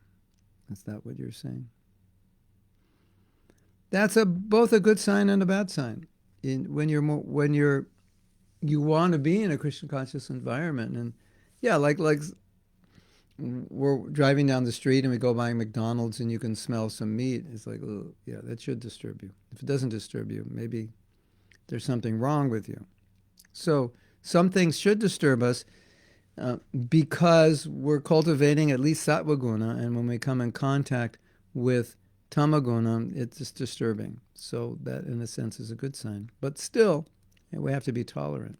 Is that what you're saying? That's both a good sign and a bad sign. When you want to be in a Krishna conscious environment, and yeah, like we're driving down the street and we go by McDonald's and you can smell some meat. It's like, oh, yeah, that should disturb you. If it doesn't disturb you, maybe there's something wrong with you. So some things should disturb us because we're cultivating at least sattva guna, and when we come in contact with tamaguna, it's disturbing. So that, in a sense, is a good sign. But still, we have to be tolerant.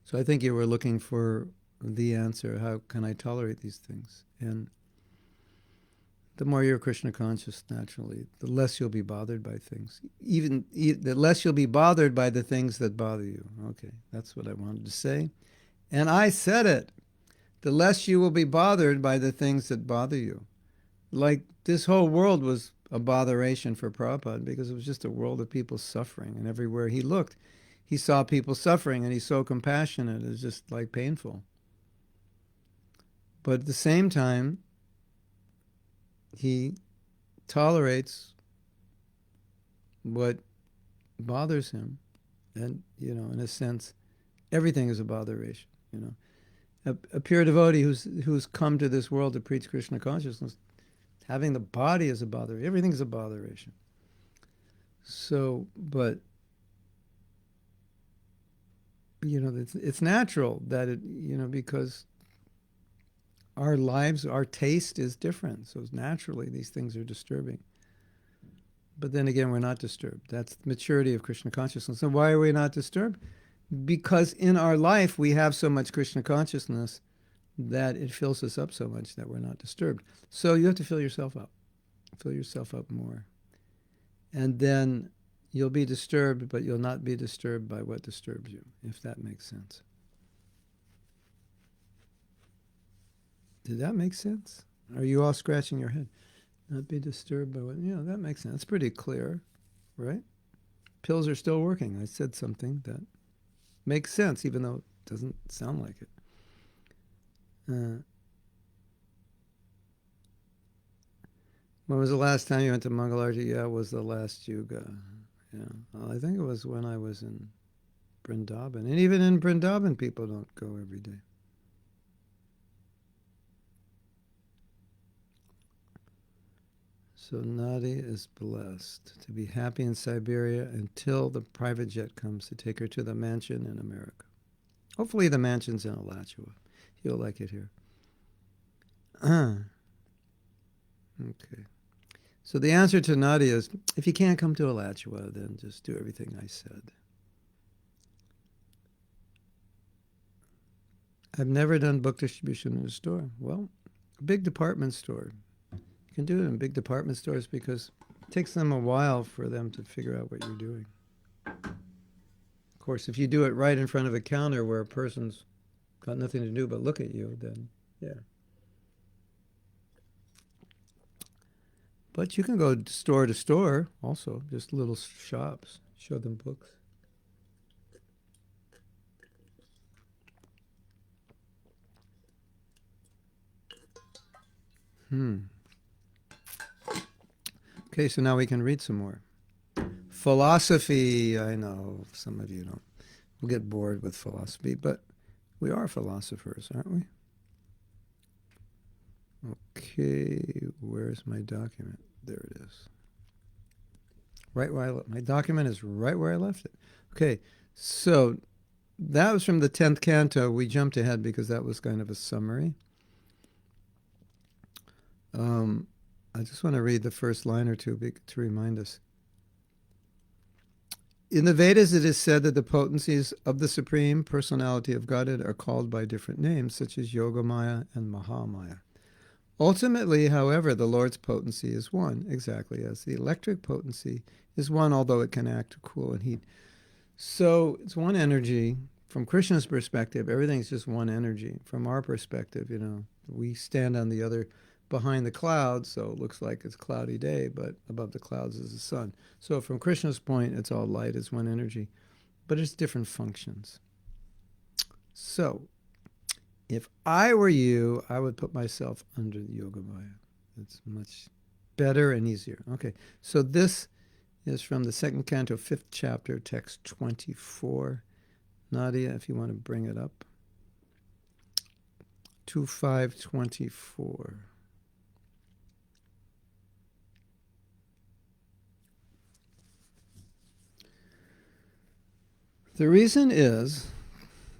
So I think you were looking for the answer. How can I tolerate these things? And the more you're Krishna conscious, naturally, the less you'll be bothered by things. Even the less you'll be bothered by the things that bother you. Okay, that's what I wanted to say. And I said it. The less you will be bothered by the things that bother you. Like this whole world was a botheration for Prabhupada because it was just a world of people suffering. And everywhere he looked, he saw people suffering, and he's so compassionate. It's just like painful. But at the same time, he tolerates what bothers him. And, in a sense, everything is a botheration. A pure devotee who's come to this world to preach Krishna consciousness, having the body is a botheration. Everything's a botheration. So, but it's natural that it, because our lives, our taste is different. So naturally, these things are disturbing. But then again, we're not disturbed. That's the maturity of Krishna consciousness. And why are we not disturbed? Because in our life, we have so much Krishna consciousness that it fills us up so much that we're not disturbed. So you have to fill yourself up. Fill yourself up more. And then you'll be disturbed, but you'll not be disturbed by what disturbs you, if that makes sense. Did that make sense? Are you all scratching your head? Not be disturbed by what? Yeah, that makes sense. It's pretty clear, right? Pills are still working. I said something that makes sense, even though it doesn't sound like it. When was the last time you went to Mangalarti? Yeah, it was the last Yuga. Yeah, well, I think it was when I was in Vrindavan. And even in Vrindavan, people don't go every day. So Nadi is blessed to be happy in Siberia until the private jet comes to take her to the mansion in America. Hopefully the mansion's in Alachua. You'll like it here. Okay. So the answer to Nadia is, if you can't come to Alachua, then just do everything I said. I've never done book distribution in a store. Well, a big department store. You can do it in big department stores because it takes them a while for them to figure out what you're doing. Of course, if you do it right in front of a counter where a person's got nothing to do but look at you, then yeah. But you can go store to store also, just little shops, show them books. Okay, so now we can read some more. Philosophy, I know some of you don't. We'll get bored with philosophy, but we are philosophers, aren't we? Okay, where's my document? There it is. Right where my document is right where I left it. Okay, so that was from the 10th canto. We jumped ahead because that was kind of a summary. I just want to read the first line or two to remind us. In the Vedas, it is said that the potencies of the Supreme Personality of Godhead are called by different names, such as Yogamaya and Mahamaya. Ultimately, however, the Lord's potency is one, exactly as the electric potency is one, although it can act to cool and heat. So it's one energy. From Krishna's perspective, everything's just one energy. From our perspective, we stand on the other behind the clouds, so it looks like it's a cloudy day, but above the clouds is the sun. So from Krishna's point, it's all light, it's one energy, but it's different functions. So if I were you, I would put myself under the Yogamaya. It's much better and easier. Okay, so this is from the 2nd canto, 5th chapter, text 24. Nadia, if you want to bring it up. 2524. The reason is,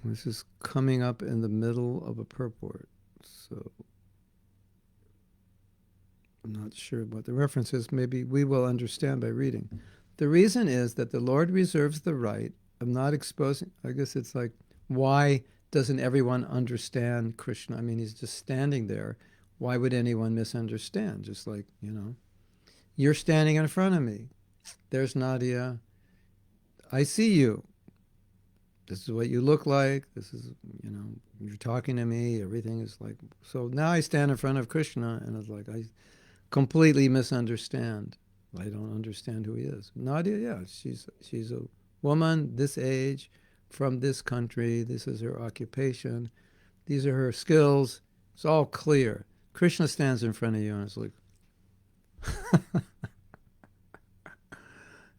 this is coming up in the middle of a purport, so I'm not sure what the reference is. Maybe we will understand by reading. The reason is that the Lord reserves the right of not exposing, I guess it's like, why doesn't everyone understand Krishna? I mean, he's just standing there. Why would anyone misunderstand? Just like, you're standing in front of me. There's Nadia. I see you. This is what you look like. This is, you're talking to me. Everything is like, so now I stand in front of Krishna and it's like, I completely misunderstand. I don't understand who he is. Nadia, yeah, she's a woman this age, from this country. This is her occupation. These are her skills. It's all clear. Krishna stands in front of you and it's like,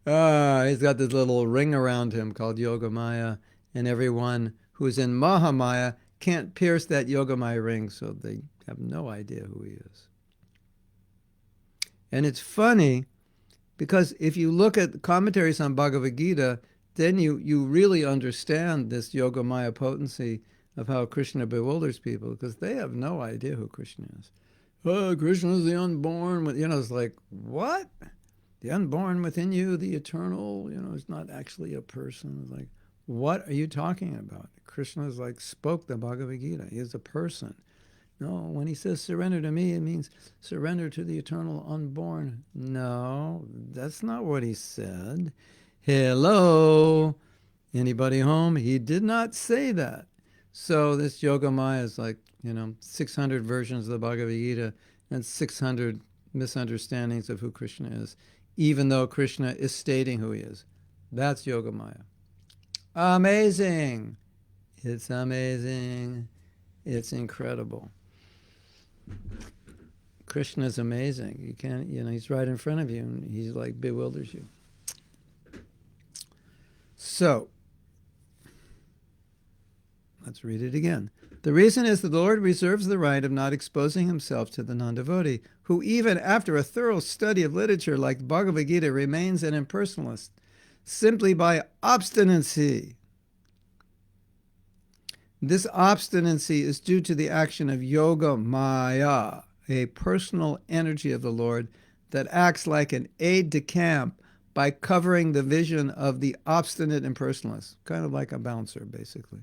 he's got this little ring around him called Yogamaya, and everyone who's in Mahamaya can't pierce that Yogamaya ring, so they have no idea who he is. And it's funny, because if you look at commentaries on Bhagavad Gita, then you really understand this Yogamaya potency of how Krishna bewilders people, because they have no idea who Krishna is. Oh, Krishna is the unborn. It's like, what? The unborn within you, the eternal, is not actually a person. It's like, what are you talking about? Krishna is like, spoke the Bhagavad Gita. He is a person. No, when he says surrender to me, it means surrender to the eternal unborn. No, that's not what he said. Hello? Anybody home? He did not say that. So this Yogamaya is like, 600 versions of the Bhagavad Gita and 600 misunderstandings of who Krishna is, even though Krishna is stating who he is. That's Yogamaya. Amazing. It's amazing. It's incredible. Krishna is amazing. You can't, he's right in front of you and he's like bewilders you. So, let's read it again. The reason is that the Lord reserves the right of not exposing himself to the non-devotee, who even after a thorough study of literature like the Bhagavad Gita remains an impersonalist, simply by obstinacy. This obstinacy is due to the action of Yogamaya, a personal energy of the Lord that acts like an aide-de-camp by covering the vision of the obstinate impersonalist, kind of like a bouncer, basically.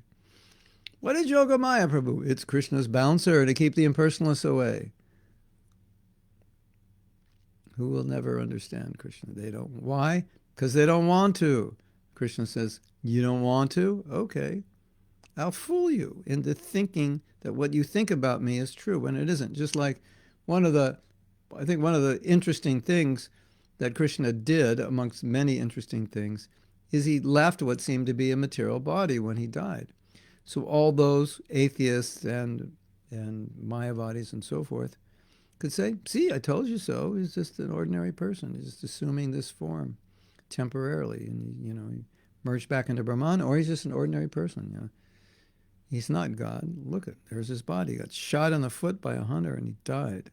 What is Yogamaya, Prabhu? It's Krishna's bouncer to keep the impersonalists away. Who will never understand Krishna? They don't. Why? Because they don't want to. Krishna says, you don't want to? Okay. I'll fool you into thinking that what you think about me is true when it isn't. Just like one of the interesting things that Krishna did, amongst many interesting things, is he left what seemed to be a material body when he died. So all those atheists and Mayavadis and so forth could say, see, I told you so. He's just an ordinary person. He's just assuming this form temporarily. And, he merged back into Brahman, or he's just an ordinary person, He's not God. Look, there's his body. He got shot in the foot by a hunter and he died.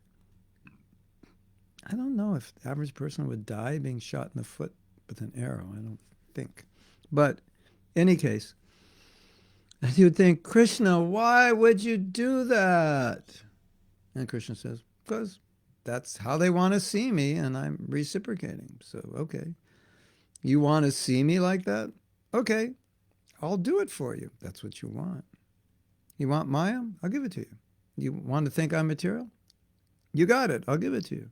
I don't know if the average person would die being shot in the foot with an arrow. I don't think. But in any case, you would think, Krishna, why would you do that? And Krishna says, because that's how they want to see me and I'm reciprocating. So, okay. You want to see me like that? Okay. I'll do it for you. That's what you want. You want Maya? I'll give it to you. You want to think I'm material? You got it. I'll give it to you.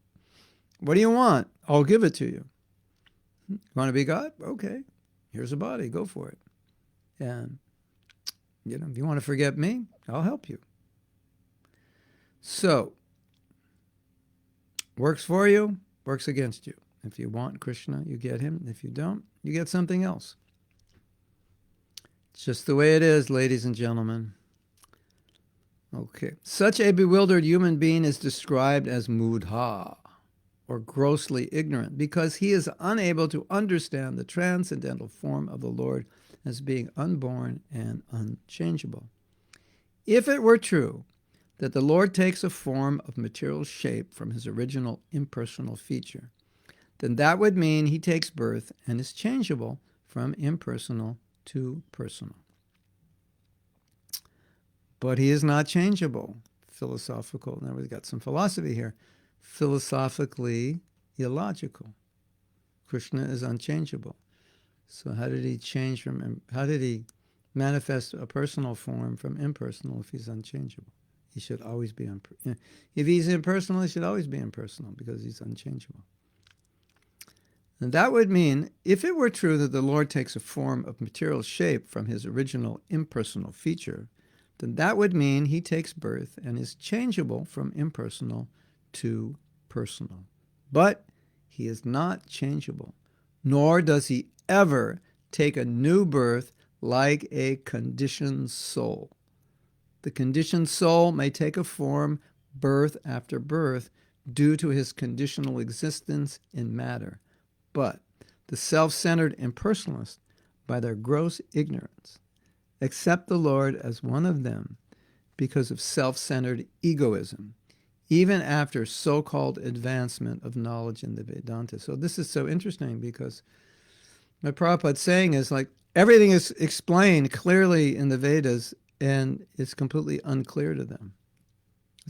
What do you want? I'll give it to you. You want to be God? Okay. Here's a body. Go for it. And, if you want to forget me, I'll help you. So, works for you, works against you. If you want Krishna, you get him. If you don't, you get something else. It's just the way it is, ladies and gentlemen. Okay. Such a bewildered human being is described as mudha, or grossly ignorant, because he is unable to understand the transcendental form of the Lord as being unborn and unchangeable. If it were true that the Lord takes a form of material shape from his original impersonal feature, then that would mean he takes birth and is changeable from impersonal to personal. But he is not changeable. Philosophical. Now we've got some philosophy here. Philosophically illogical. Krishna is unchangeable. So how did he manifest a personal form from impersonal if he's unchangeable? He should always be if he's impersonal, he should always be impersonal because he's unchangeable. And that would mean, if it were true that the Lord takes a form of material shape from his original impersonal feature, then that would mean he takes birth and is changeable from impersonal to personal. But he is not changeable, nor does he ever take a new birth like a conditioned soul. The conditioned soul may take a form birth after birth due to his conditional existence in matter. But the self-centered impersonalists, by their gross ignorance, accept the Lord as one of them because of self-centered egoism, even after so-called advancement of knowledge in the Vedanta. So this is so interesting because what Prabhupada's saying is like everything is explained clearly in the Vedas and it's completely unclear to them.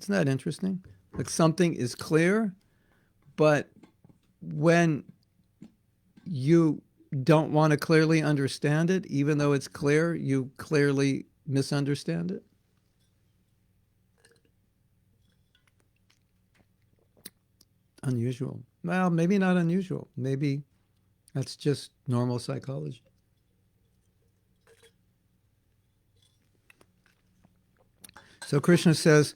Isn't that interesting? Like something is clear, but when you don't want to clearly understand it, even though it's clear, you clearly misunderstand it. Unusual. Well, maybe not unusual. Maybe that's just normal psychology. So Krishna says,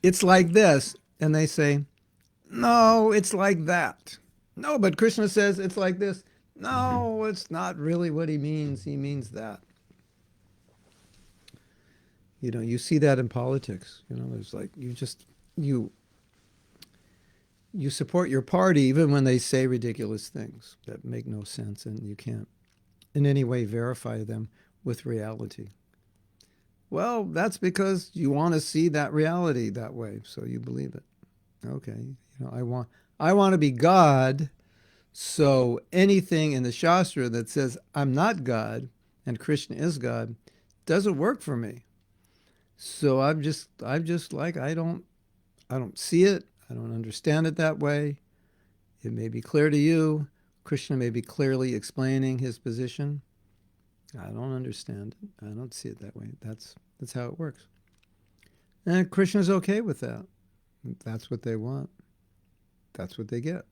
it's like this. And they say, no, it's like that. No, but Krishna says it's like this. No, it's not really what he means. He means that. You see that in politics. There's like, you support your party even when they say ridiculous things that make no sense and you can't in any way verify them with reality. Well, that's because you want to see that reality that way, so you believe it. Okay, I want to be God, so anything in the Shastra that says I'm not God and Krishna is God doesn't work for me. So I'm just like, I don't see it. I don't understand it that way. It may be clear to you. Krishna may be clearly explaining his position. I don't understand it. I don't see it that way. That's how it works. And Krishna's okay with that. That's what they want. That's what they get.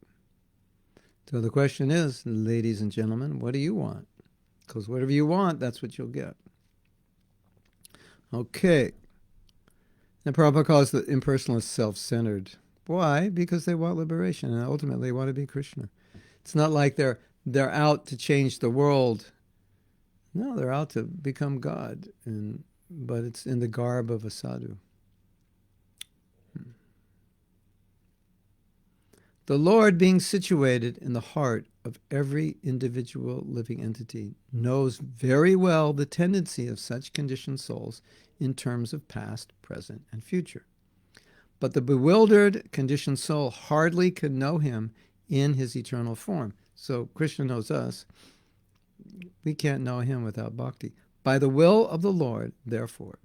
So the question is, ladies and gentlemen, what do you want? Because whatever you want, that's what you'll get. Okay. And Prabhupada calls the impersonalists self-centered. Why? Because they want liberation and ultimately want to be Krishna. It's not like they're out to change the world. No, they're out to become God, but it's in the garb of a sadhu. The Lord, being situated in the heart of every individual living entity, knows very well the tendency of such conditioned souls in terms of past, present, and future. But the bewildered, conditioned soul hardly can know him in his eternal form. So Krishna knows us. We can't know him without bhakti. By the will of the Lord, therefore,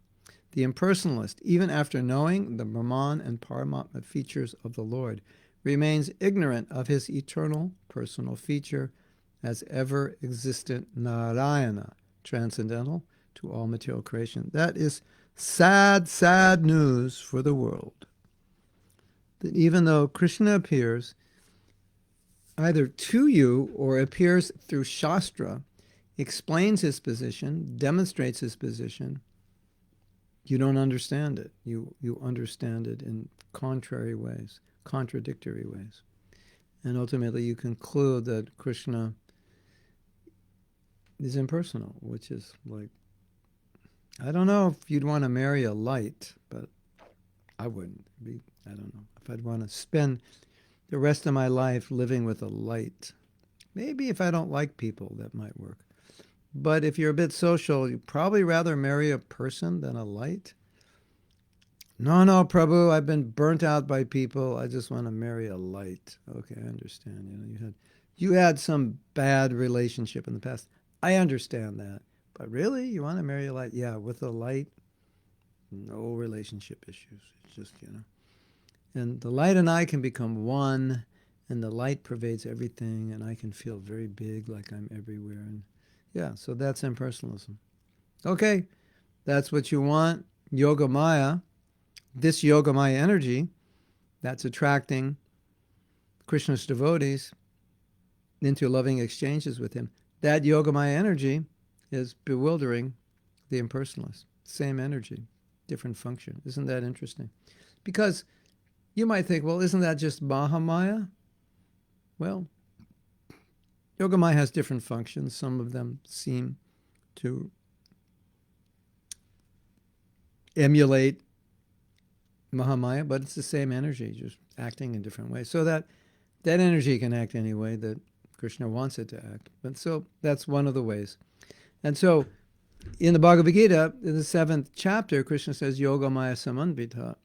the impersonalist, even after knowing the Brahman and Paramatma features of the Lord, remains ignorant of his eternal personal feature as ever existent Narayana, transcendental to all material creation. That is sad, sad news for the world. That even though Krishna appears either to you or appears through Shastra, explains his position, demonstrates his position, you don't understand it. You understand it in contrary ways, contradictory ways. And ultimately you conclude that Krishna is impersonal, which is like, I don't know if you'd want to marry a light, but I wouldn't be, I don't know, if I'd want to spend the rest of my life living with a light. Maybe if I don't like people, that might work. But if you're a bit social, you'd probably rather marry a person than a light. No, Prabhu, I've been burnt out by people. I just want to marry a light. Okay, I understand. You had some bad relationship in the past. I understand that. But really, you want to marry a light? Yeah, with a light, no relationship issues. It's just, And the light and I can become one, and the light pervades everything, and I can feel very big, like I'm everywhere. And yeah, so that's impersonalism. Okay, that's what you want. Yogamaya, this Yogamaya energy, that's attracting Krishna's devotees into loving exchanges with him. That Yogamaya energy is bewildering the impersonalist. Same energy, different function. Isn't that interesting? Because you might think, well, isn't that just Mahamaya? Well, Yogamaya has different functions. Some of them seem to emulate Mahamaya, but it's the same energy, just acting in different ways. So that energy can act any way that Krishna wants it to act. But so that's one of the ways. And so in the Bhagavad Gita, in the 7th chapter, Krishna says, Yogamaya samanvita,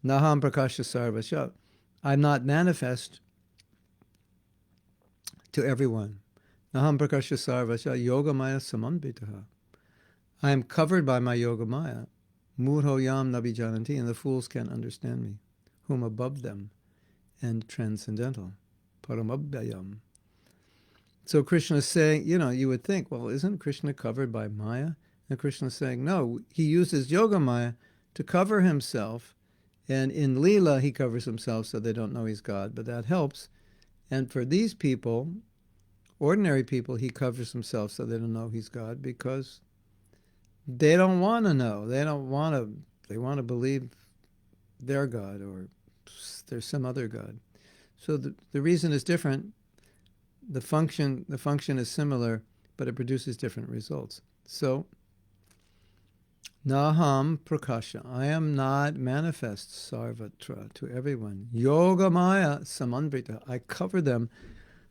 naham prakasha sarvasya. I'm not manifest to everyone. Naham prakasha sarvasya yogamaya samanvita. I am covered by my Yogamaya. Murho yam nabijananti, and the fools can't understand me, whom above them and transcendental. Paramabhyayam. So Krishna is saying, you would think, well, isn't Krishna covered by Maya? And Krishna is saying, no, he uses Yogamaya to cover himself. And in Leela, he covers himself so they don't know he's God, but that helps. And for these people, ordinary people, he covers himself so they don't know he's God because they don't want to know. They want to believe they're God or there's some other God. So the reason is different. The function is similar, but it produces different results. So, Naham Prakasha, I am not manifest sarvatra to everyone. Yogamaya samanvrita, I cover them.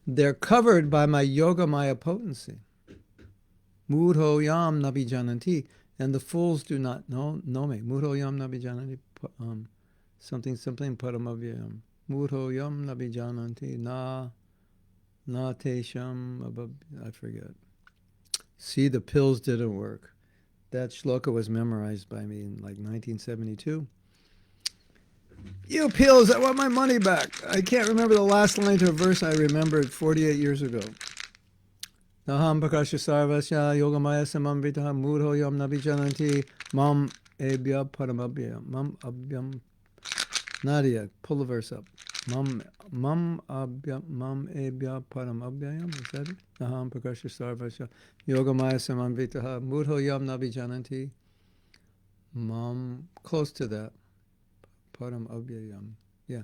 They're covered by my Yogamaya potency. Mudho yam nabijananti, and the fools do not know me. Mudho yam nabijananti, something paramavyam. Mudho yam nabijananti na tesham, I forget. See, the pills didn't work. That shloka was memorized by me in like 1972. You pills, I want my money back. I can't remember the last line to a verse I remembered 48 years ago. Naham prakasha sarvasya yogamaya samamritaha mudho yam nabijananti mam ebya paramabhyam. Mam abhyam. Nadia, pull the verse up. Mam ebya paramabhyam. Is that it? Naham prakasha sarvasya yogamaya samamritaha mudho yam nabijananti. Mam, close to that. Param avyayam. Yeah.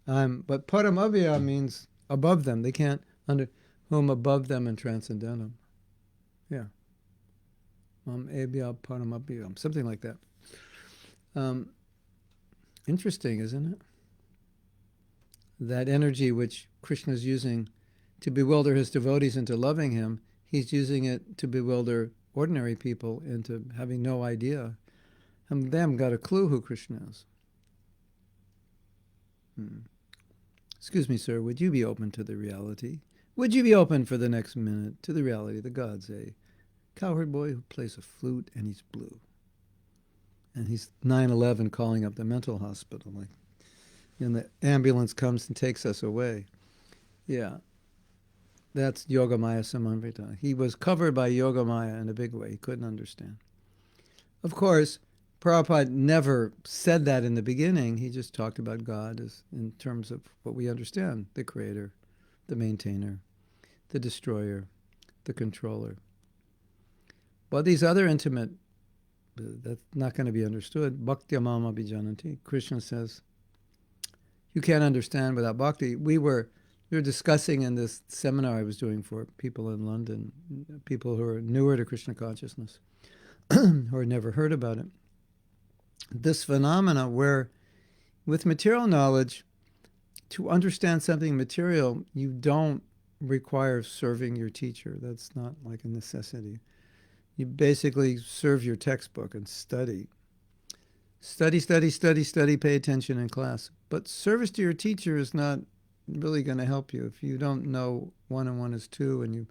But param avyayam means above them. They can't under whom above them and transcendentum. Yeah. Ebya param avyayam. Something like that. Interesting, isn't it? That energy which Krishna is using to bewilder his devotees into loving him, he's using it to bewilder ordinary people into having no idea. And they haven't got a clue who Krishna is. Excuse me, sir, would you be open to the reality? Would you be open for the next minute to the reality that God's a cowherd boy who plays a flute and he's blue? And he's 9/11 calling up the mental hospital. Like, and the ambulance comes and takes us away. Yeah. That's Yogamaya Samamrita. He was covered by Yogamaya in a big way. He couldn't understand. Of course, Prabhupada never said that in the beginning. He just talked about God as in terms of what we understand: the creator, the maintainer, the destroyer, the controller. But these other intimate, that's not going to be understood. Bhakti mama bijananti. Krishna says, you can't understand without bhakti. We were discussing in this seminar I was doing for people in London, people who are newer to Krishna consciousness, or never heard about it. This phenomena where, with material knowledge, to understand something material, you don't require serving your teacher. That's not like a necessity. You basically serve your textbook and study. Study, pay attention in class. But service to your teacher is not really going to help you. If you don't know 1 and 1 is 2 and you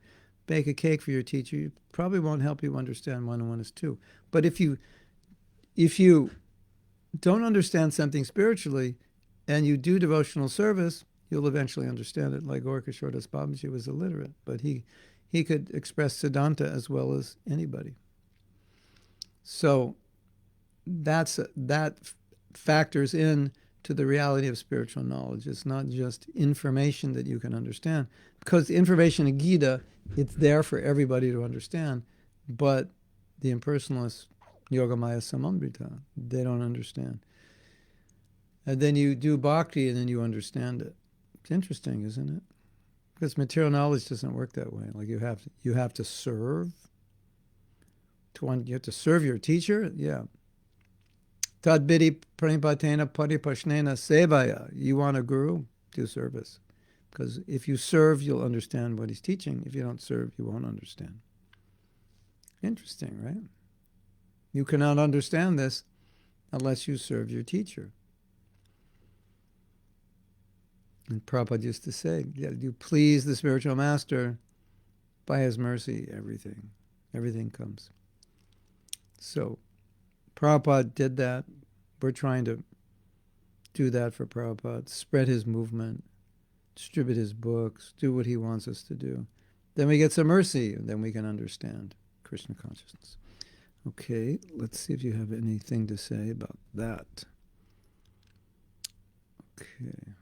bake a cake for your teacher, it probably won't help you understand 1 and 1 is 2. But if you don't understand something spiritually and you do devotional service, you'll eventually understand it. Like Gaurkishore Babaji was illiterate, but he could express Siddhanta as well as anybody. So that factors in to the reality of spiritual knowledge. It's not just information that you can understand, because the information in Gita, it's there for everybody to understand, but the impersonalists, Yogamaya Samamrita, they don't understand. And then you do bhakti and then you understand it. It's interesting, isn't it? Because material knowledge doesn't work that way. Like you have to serve. You have to serve your teacher. Yeah. Tadbidi pranipatena paripashnena sevaya. You want a guru? Do service. Because if you serve, you'll understand what he's teaching. If you don't serve, you won't understand. Interesting, right? You cannot understand this unless you serve your teacher. And Prabhupada used to say, you please the spiritual master, by his mercy, everything comes. So Prabhupada did that. We're trying to do that for Prabhupada, spread his movement, distribute his books, do what he wants us to do. Then we get some mercy, and then we can understand Krishna consciousness. Okay, let's see if you have anything to say about that. Okay.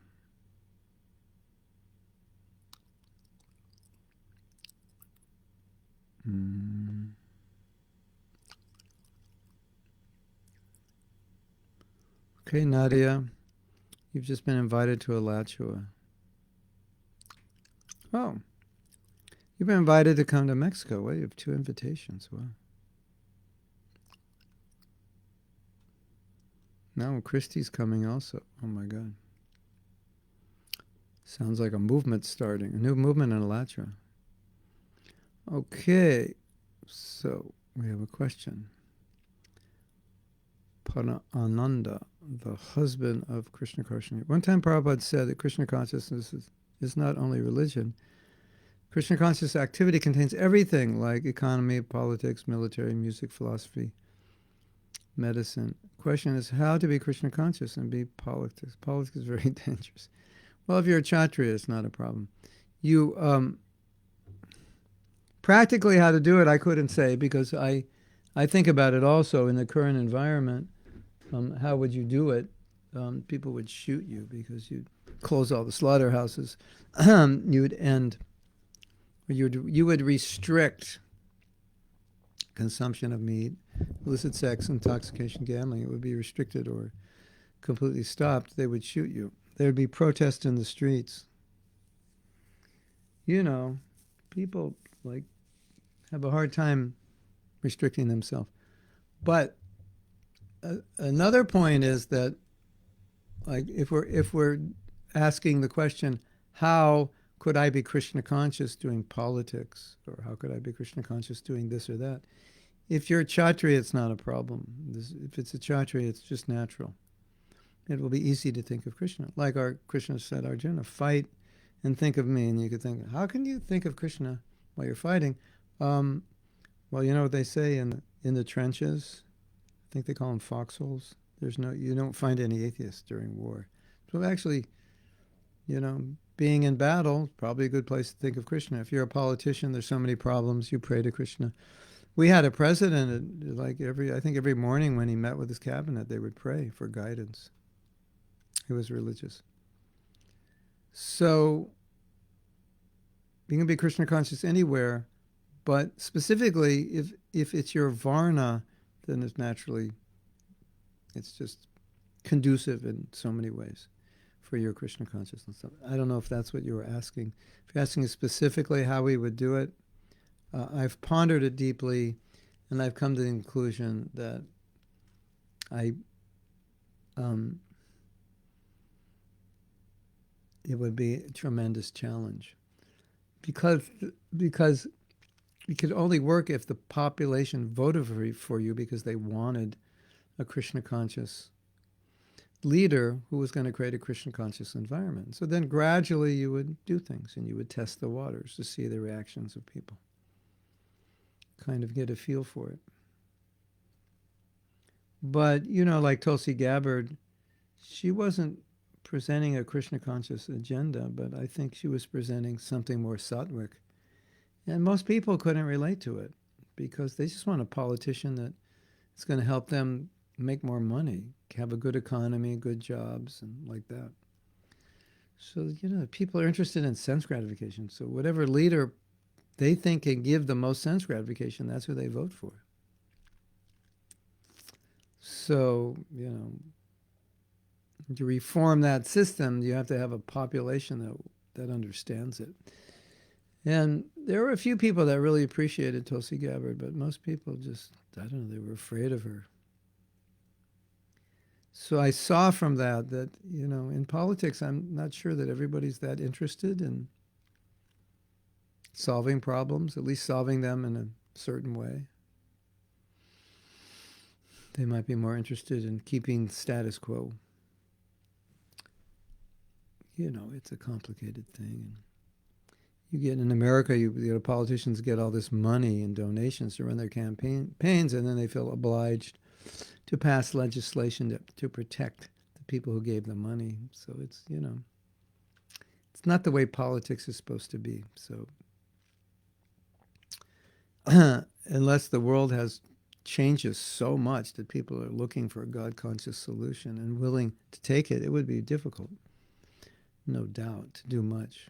Okay, Nadia, you've just been invited to Alachua. Oh, you've been invited to come to Mexico. Well, you have 2 invitations. Wow. Now Christy's coming also. Oh my God. Sounds like a movement starting, a new movement in Alachua. Okay, so we have a question. Ananda, the husband of Krishna consciousness. One time Prabhupada said that Krishna consciousness is not only religion. Krishna conscious activity contains everything like economy, politics, military, music, philosophy, medicine. Question is how to be Krishna conscious and be politics. Politics is very dangerous. Well, if you're a Kshatriya, it's not a problem. You practically how to do it, I couldn't say because I think about it also in the current environment. How would you do it? People would shoot you because you'd close all the slaughterhouses. You would end, or you would restrict consumption of meat, illicit sex, intoxication, gambling. It would be restricted or completely stopped. They would shoot you. There would be protests in the streets. You know, people like have a hard time restricting themselves. But another point is that, like, if we're asking the question, how could I be Krishna conscious doing politics, or how could I be Krishna conscious doing this or that? If you're a Kshatriya, it's not a problem. If it's a Kshatriya, it's just natural. It will be easy to think of Krishna. Like our Krishna said, Arjuna, fight and think of me. And you could think, how can you think of Krishna while you're fighting? Well, you know what they say in the trenches? I think they call them foxholes. You don't find any atheists during war. So actually, being in battle, probably a good place to think of Krishna. If you're a politician, there's so many problems, you pray to Krishna. We had a president, like I think every morning when he met with his cabinet, they would pray for guidance. He was religious. So you can be Krishna conscious anywhere, but specifically if it's your varna, then it's just conducive in so many ways for your Krishna consciousness. I don't know if that's what you were asking. If you're asking specifically how we would do it, I've pondered it deeply, and I've come to the conclusion that it would be a tremendous challenge, because it could only work if the population voted for you because they wanted a Krishna conscious leader who was going to create a Krishna conscious environment. So then gradually you would do things and you would test the waters to see the reactions of people. Kind of get a feel for it. But, like Tulsi Gabbard, she wasn't presenting a Krishna conscious agenda, but I think she was presenting something more sattvic. And most people couldn't relate to it because they just want a politician that is going to help them make more money, have a good economy, good jobs, and like that. So, people are interested in sense gratification. So whatever leader they think can give the most sense gratification, that's who they vote for. So, to reform that system, you have to have a population that understands it. And there were a few people that really appreciated Tulsi Gabbard, but most people just, I don't know, they were afraid of her. So I saw from that, in politics, I'm not sure that everybody's that interested in solving problems, at least solving them in a certain way. They might be more interested in keeping status quo. It's a complicated thing. You get in America, politicians get all this money and donations to run their campaigns, and then they feel obliged to pass legislation to protect the people who gave them money. So it's, it's not the way politics is supposed to be. So unless the world changes so much that people are looking for a God-conscious solution and willing to take it, it would be difficult, no doubt, to do much.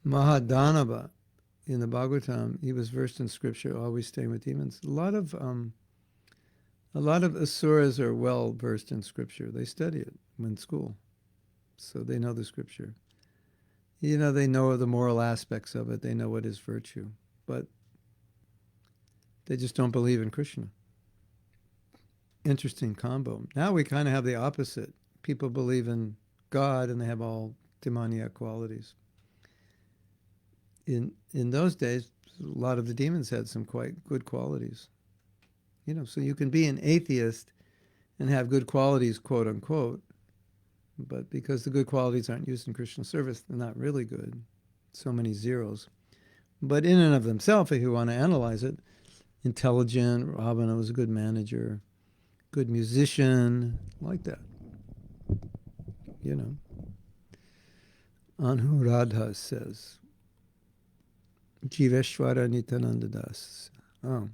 Mahadanava, in the Bhagavatam, he was versed in scripture, always staying with demons. A lot of asuras are well versed in scripture. They study it in school, so they know the scripture. They know the moral aspects of it. They know what is virtue, but they just don't believe in Krishna. Interesting combo. Now we kind of have the opposite. People believe in God and they have all demoniac qualities. In those days, a lot of the demons had some quite good qualities. So you can be an atheist and have good qualities, quote unquote. But because the good qualities aren't used in Krishna service, they're not really good. So many zeros. But in and of themselves, if you want to analyze it, intelligent, Ravana was a good manager, good musician, like that. You know. Anuradha says, Jiveshwara Nityananda Das. Oh.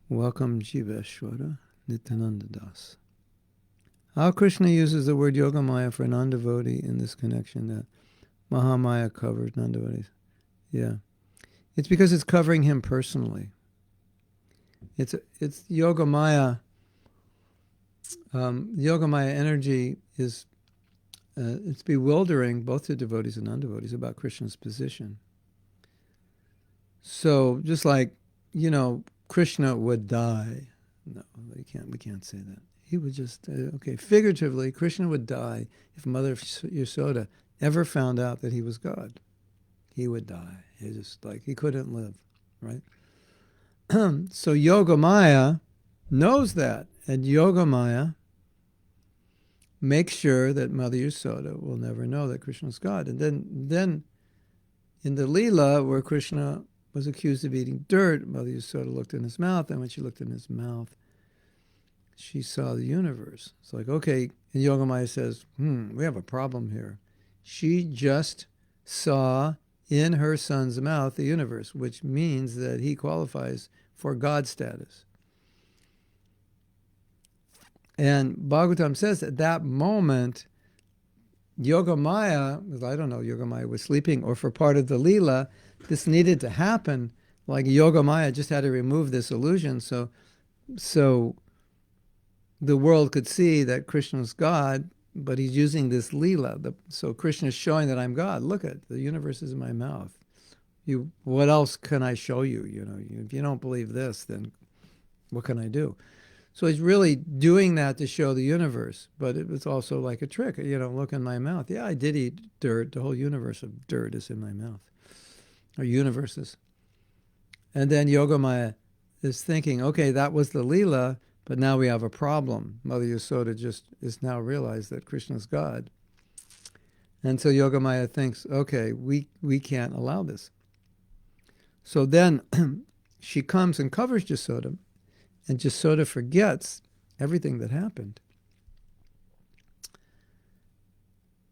Welcome, Jiveshwara Nityananda Das. How Krishna uses the word Yogamaya for non-devotee in this connection that Mahamaya covers non-devotees. Yeah. It's because it's covering him personally. It's Yogamaya. Yogamaya energy is it's bewildering both to devotees and non-devotees about Krishna's position. So just like, Krishna would die. No, we can't say that. He would just, figuratively, Krishna would die if Mother Yasoda ever found out that he was God. He would die. He couldn't live, right? So Yogamaya knows that, and Yogamaya makes sure that Mother Yasoda will never know that Krishna is God. And then in the Leela, where Krishna was accused of eating dirt, Mother Yasoda looked in his mouth, and when she looked in his mouth, she saw the universe. It's like, okay, and Yogamaya says, we have a problem here. She just saw in her son's mouth the universe, which means that he qualifies for God status. And Bhagavatam says at that moment, Yogamaya, because I don't know, Yogamaya was sleeping, or for part of the Leela, this needed to happen. Like Yogamaya just had to remove this illusion so the world could see that Krishna's God, but he's using this Leela. So Krishna's showing that I'm God. Look at the universe is in my mouth. What else can I show you? If you don't believe this, then what can I do? So he's really doing that to show the universe, but it was also like a trick. Look in my mouth. Yeah, I did eat dirt. The whole universe of dirt is in my mouth, or universes. And then Yogamaya is thinking, okay, that was the Leela, but now we have a problem. Mother Yasoda just is now realized that Krishna's God. And so Yogamaya thinks, okay, we can't allow this. So then she comes and covers Yasoda, and Yasoda forgets everything that happened.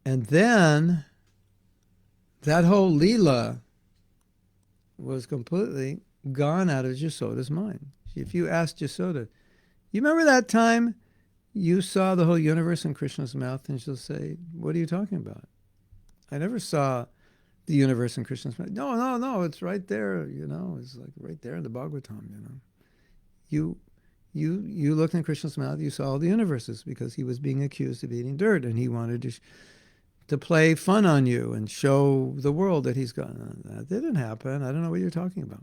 And then that whole Leela was completely gone out of Yasoda's mind. If you asked Yasoda, you remember that time you saw the whole universe in Krishna's mouth? And she'll say, what are you talking about? I never saw the universe in Krishna's mouth. No, it's right there, it's like right there in the Bhagavatam, You looked in Krishna's mouth, you saw all the universes because he was being accused of eating dirt, and he wanted to play fun on you and show the world that he's God. That didn't happen. I don't know what you're talking about.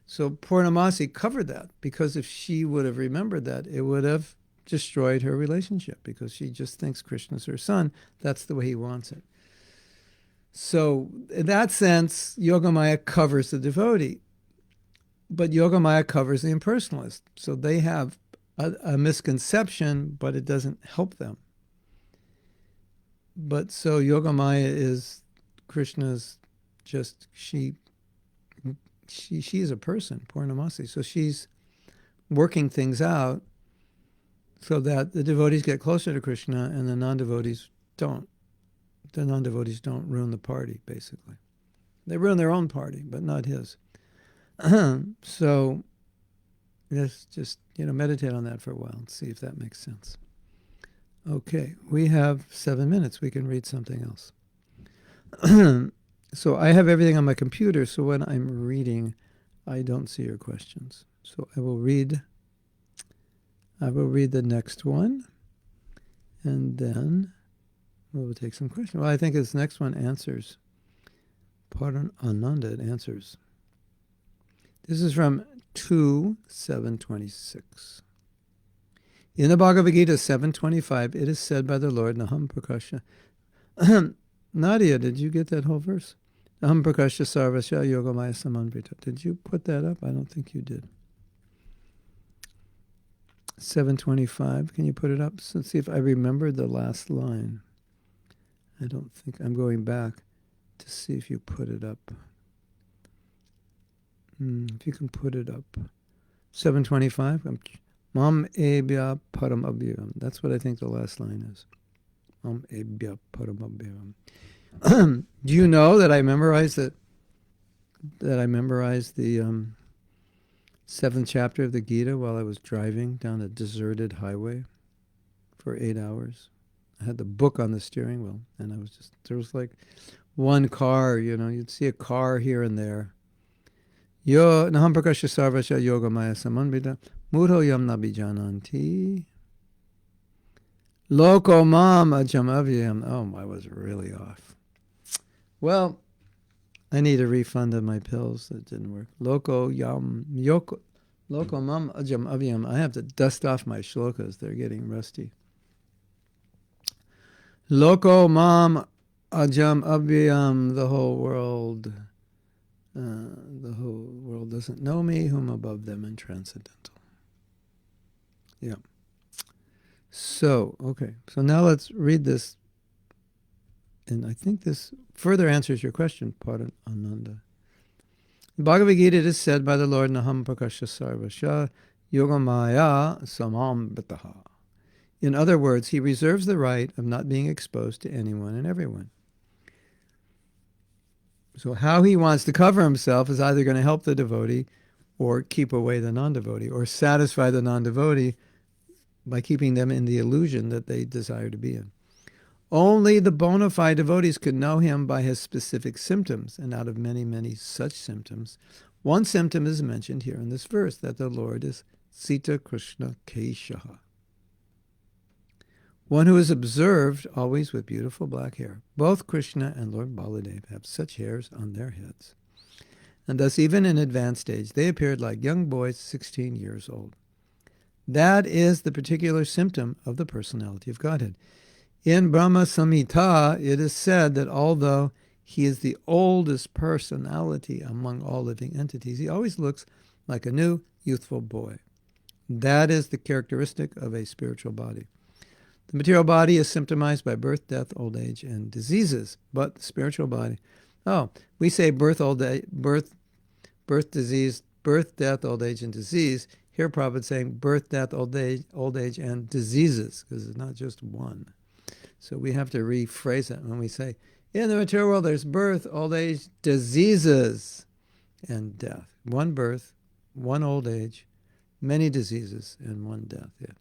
So Purnamasi covered that, because if she would have remembered that, it would have destroyed her relationship, because she just thinks Krishna's her son. That's the way he wants it. So in that sense, Yogamaya covers the devotee, but Yogamaya covers the impersonalist. So they have a misconception, but it doesn't help them. But so Yogamaya is Krishna's she is a person, Purnamasi. So she's working things out so that the devotees get closer to Krishna and the non-devotees don't. The non-devotees don't ruin the party, basically. They ruin their own party, but not his. So let's just, meditate on that for a while and see if that makes sense. Okay, we have 7 minutes. We can read something else. So I have everything on my computer, so when I'm reading, I don't see your questions. So I will read the next one, and then we'll take some questions. Well, I think this next one answers. Pardon, Ananda, it answers. This is from 2:726. In the Bhagavad Gita 7:25, it is said by the Lord, Naham Prakasha. Nadia, did you get that whole verse? Naham Prakasha Sarvasya Yogamaya Samanvrita. Did you put that up? I don't think you did. 725. Can you put it up? Let's see if I remember the last line. I don't think. I'm going back to see if you put it up. If you can put it up. 725. Mam ebya param abhyam. That's what I think the last line is. Mam ebya param abhyam. Do you know that I memorized it? That I memorized the 7th chapter of the Gita while I was driving down a deserted highway for 8 hours. I had the book on the steering wheel, and I was just, there was like one car, you'd see a car here and there. Yo naham prakasha sarvasya yogamaya samanvita mudho yam nabijananti loko mam ajam avyam. Oh, I was really off. Well, I need a refund of my pills. That didn't work. Loko mam ajam avyam. I have to dust off my shlokas. They're getting rusty. Loko mam ajam avyam. The whole world doesn't know me, whom above them and transcendental. Yeah. So, okay. So now let's read this. And I think this further answers your question, Paran Ananda. In Bhagavad Gita, it is said by the Lord, Naham Prakasha Sarvasya Yogamaya Samam Bataha. In other words, he reserves the right of not being exposed to anyone and everyone. So how he wants to cover himself is either going to help the devotee or keep away the non-devotee, or satisfy the non-devotee by keeping them in the illusion that they desire to be in. Only the bona fide devotees could know him by his specific symptoms, and out of many, many such symptoms, one symptom is mentioned here in this verse, that the Lord is Sita Krishna Keshaha. One who is observed always with beautiful black hair. Both Krishna and Lord Baladev have such hairs on their heads. And thus, even in advanced age, they appeared like young boys 16 years old. That is the particular symptom of the personality of Godhead. In Brahma Samhita, it is said that although he is the oldest personality among all living entities, he always looks like a new, youthful boy. That is the characteristic of a spiritual body. The material body is symptomized by birth, death, old age, and diseases. But the spiritual body, we say birth, disease, birth, death, old age, and disease. Here Prabhupada's saying birth, death, old age, and diseases, because it's not just one. So we have to rephrase it when we say, in the material world there's birth, old age, diseases, and death. One birth, one old age, many diseases, and one death. Yeah.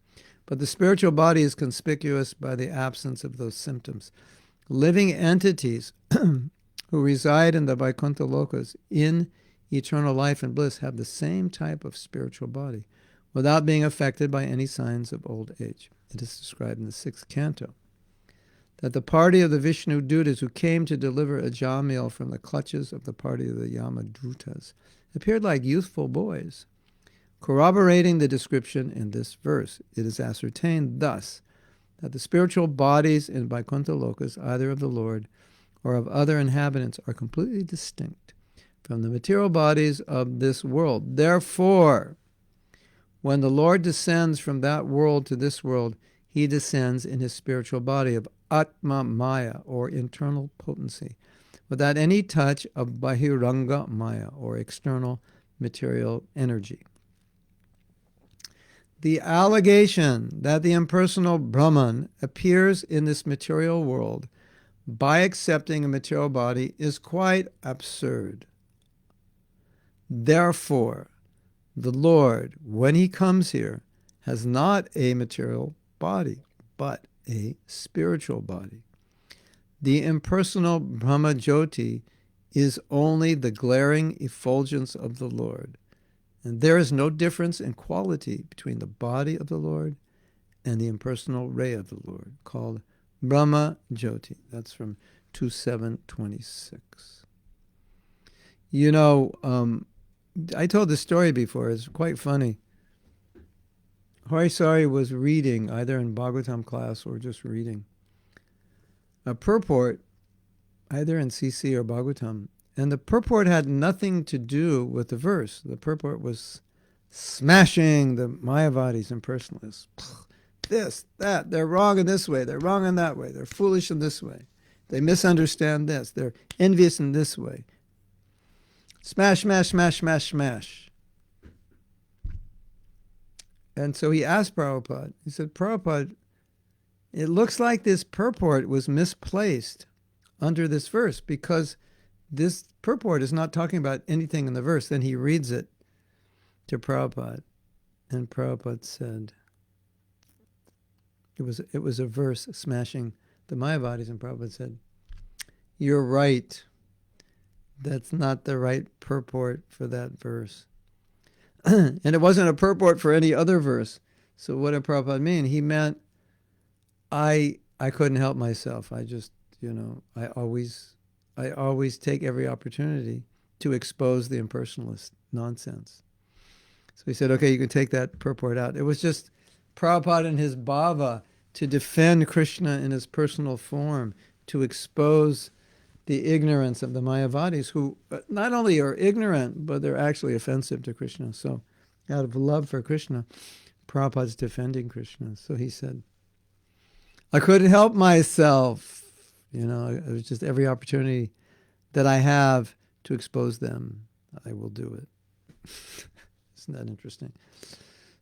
But the spiritual body is conspicuous by the absence of those symptoms. Living entities who reside in the Vaikuntha lokas in eternal life and bliss have the same type of spiritual body without being affected by any signs of old age. It is described in the 6th canto that the party of the Vishnu Dutas who came to deliver Ajamil from the clutches of the party of the Yamadrutas appeared like youthful boys. Corroborating the description in this verse, it is ascertained thus that the spiritual bodies in Vaikuntha lokas, either of the Lord or of other inhabitants, are completely distinct from the material bodies of this world. Therefore, when the Lord descends from that world to this world, he descends in his spiritual body of Atma Maya, or internal potency, without any touch of Bahiranga Maya, or external material energy. The allegation that the impersonal Brahman appears in this material world by accepting a material body is quite absurd. Therefore, the Lord, when he comes here, has not a material body, but a spiritual body. The impersonal Brahma Jyoti is only the glaring effulgence of the Lord. And there is no difference in quality between the body of the Lord and the impersonal ray of the Lord, called Brahma Jyoti. That's from 2726. I told this story before. It's quite funny. Harisari was reading, either in Bhagavatam class or just reading, a purport, either in CC or Bhagavatam. And the purport had nothing to do with the verse. The purport was smashing the Mayavadis and personalists. This, that, they're wrong in this way, they're wrong in that way, they're foolish in this way, they misunderstand this, they're envious in this way. Smash, smash, smash, smash, smash. And so he asked Prabhupada, he said, Prabhupada, it looks like this purport was misplaced under this verse because this purport is not talking about anything in the verse. Then he reads it to Prabhupada, and Prabhupada said, it was a verse smashing the Mayavadis, and Prabhupada said, you're right. That's not the right purport for that verse. And it wasn't a purport for any other verse. So what did Prabhupada mean? He meant, I couldn't help myself. I just, I always take every opportunity to expose the impersonalist nonsense. So he said, okay, you can take that purport out. It was just Prabhupada and his bhava to defend Krishna in his personal form, to expose the ignorance of the Mayavadis, who not only are ignorant, but they're actually offensive to Krishna. So out of love for Krishna, Prabhupada's defending Krishna. So he said, I couldn't help myself. It was just every opportunity that I have to expose them, I will do it. Isn't that interesting?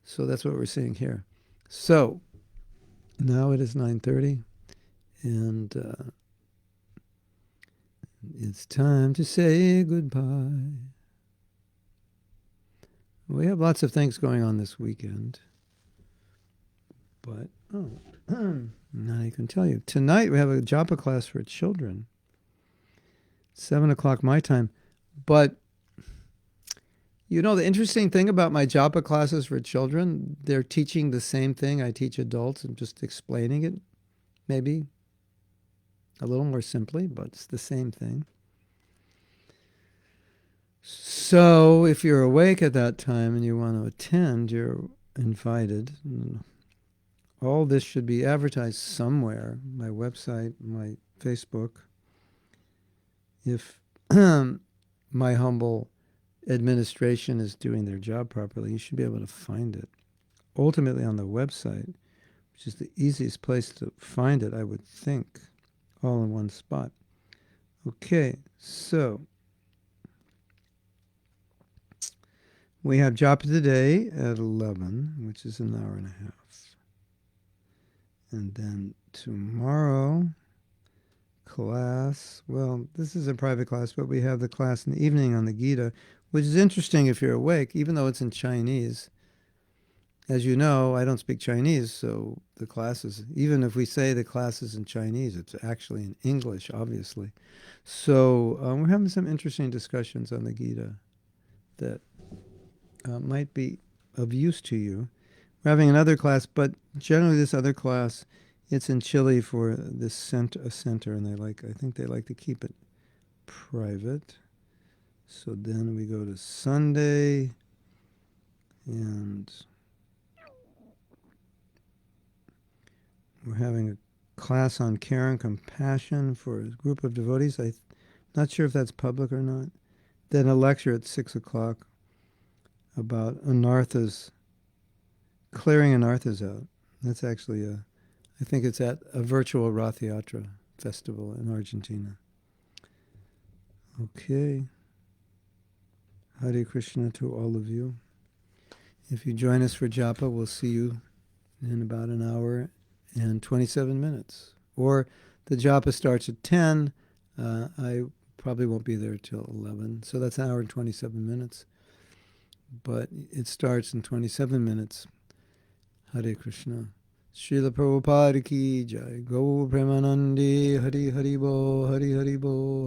So that's what we're seeing here. So now it is 9:30, and it's time to say goodbye. We have lots of things going on this weekend, but now I can tell you. Tonight we have a japa class for children, 7 o'clock my time. But the interesting thing about my japa classes for children, they're teaching the same thing I teach adults and just explaining it, maybe a little more simply, but it's the same thing. So if you're awake at that time and you want to attend, you're invited. All this should be advertised somewhere, my website, my Facebook. If my humble administration is doing their job properly, you should be able to find it. Ultimately on the website, which is the easiest place to find it, I would think, all in one spot. Okay, so we have japa today at 11, which is an hour and a half. And then tomorrow, class, well, this is a private class, but we have the class in the evening on the Gita, which is interesting if you're awake, even though it's in Chinese. As you know, I don't speak Chinese, so the classes, even if we say the class is in Chinese, it's actually in English, obviously. So we're having some interesting discussions on the Gita that might be of use to you. We're having another class, but generally this other class, it's in Chile for this center, and I think they like to keep it private. So then we go to Sunday, and we're having a class on care and compassion for a group of devotees. I'm not sure if that's public or not. Then a lecture at 6 o'clock about anarthas, clearing anarthas out. That's actually I think it's at a virtual Rath Yatra festival in Argentina. Okay. Hare Krishna to all of you. If you join us for japa, we'll see you in about an hour and 27 minutes. Or the japa starts at 10. I probably won't be there till 11. So that's an hour and 27 minutes. But it starts in 27 minutes. Hare Krishna. Srila Prabhupada ki jai. Go Premanandi. Hari Hari Bo. Hari Hari Bo.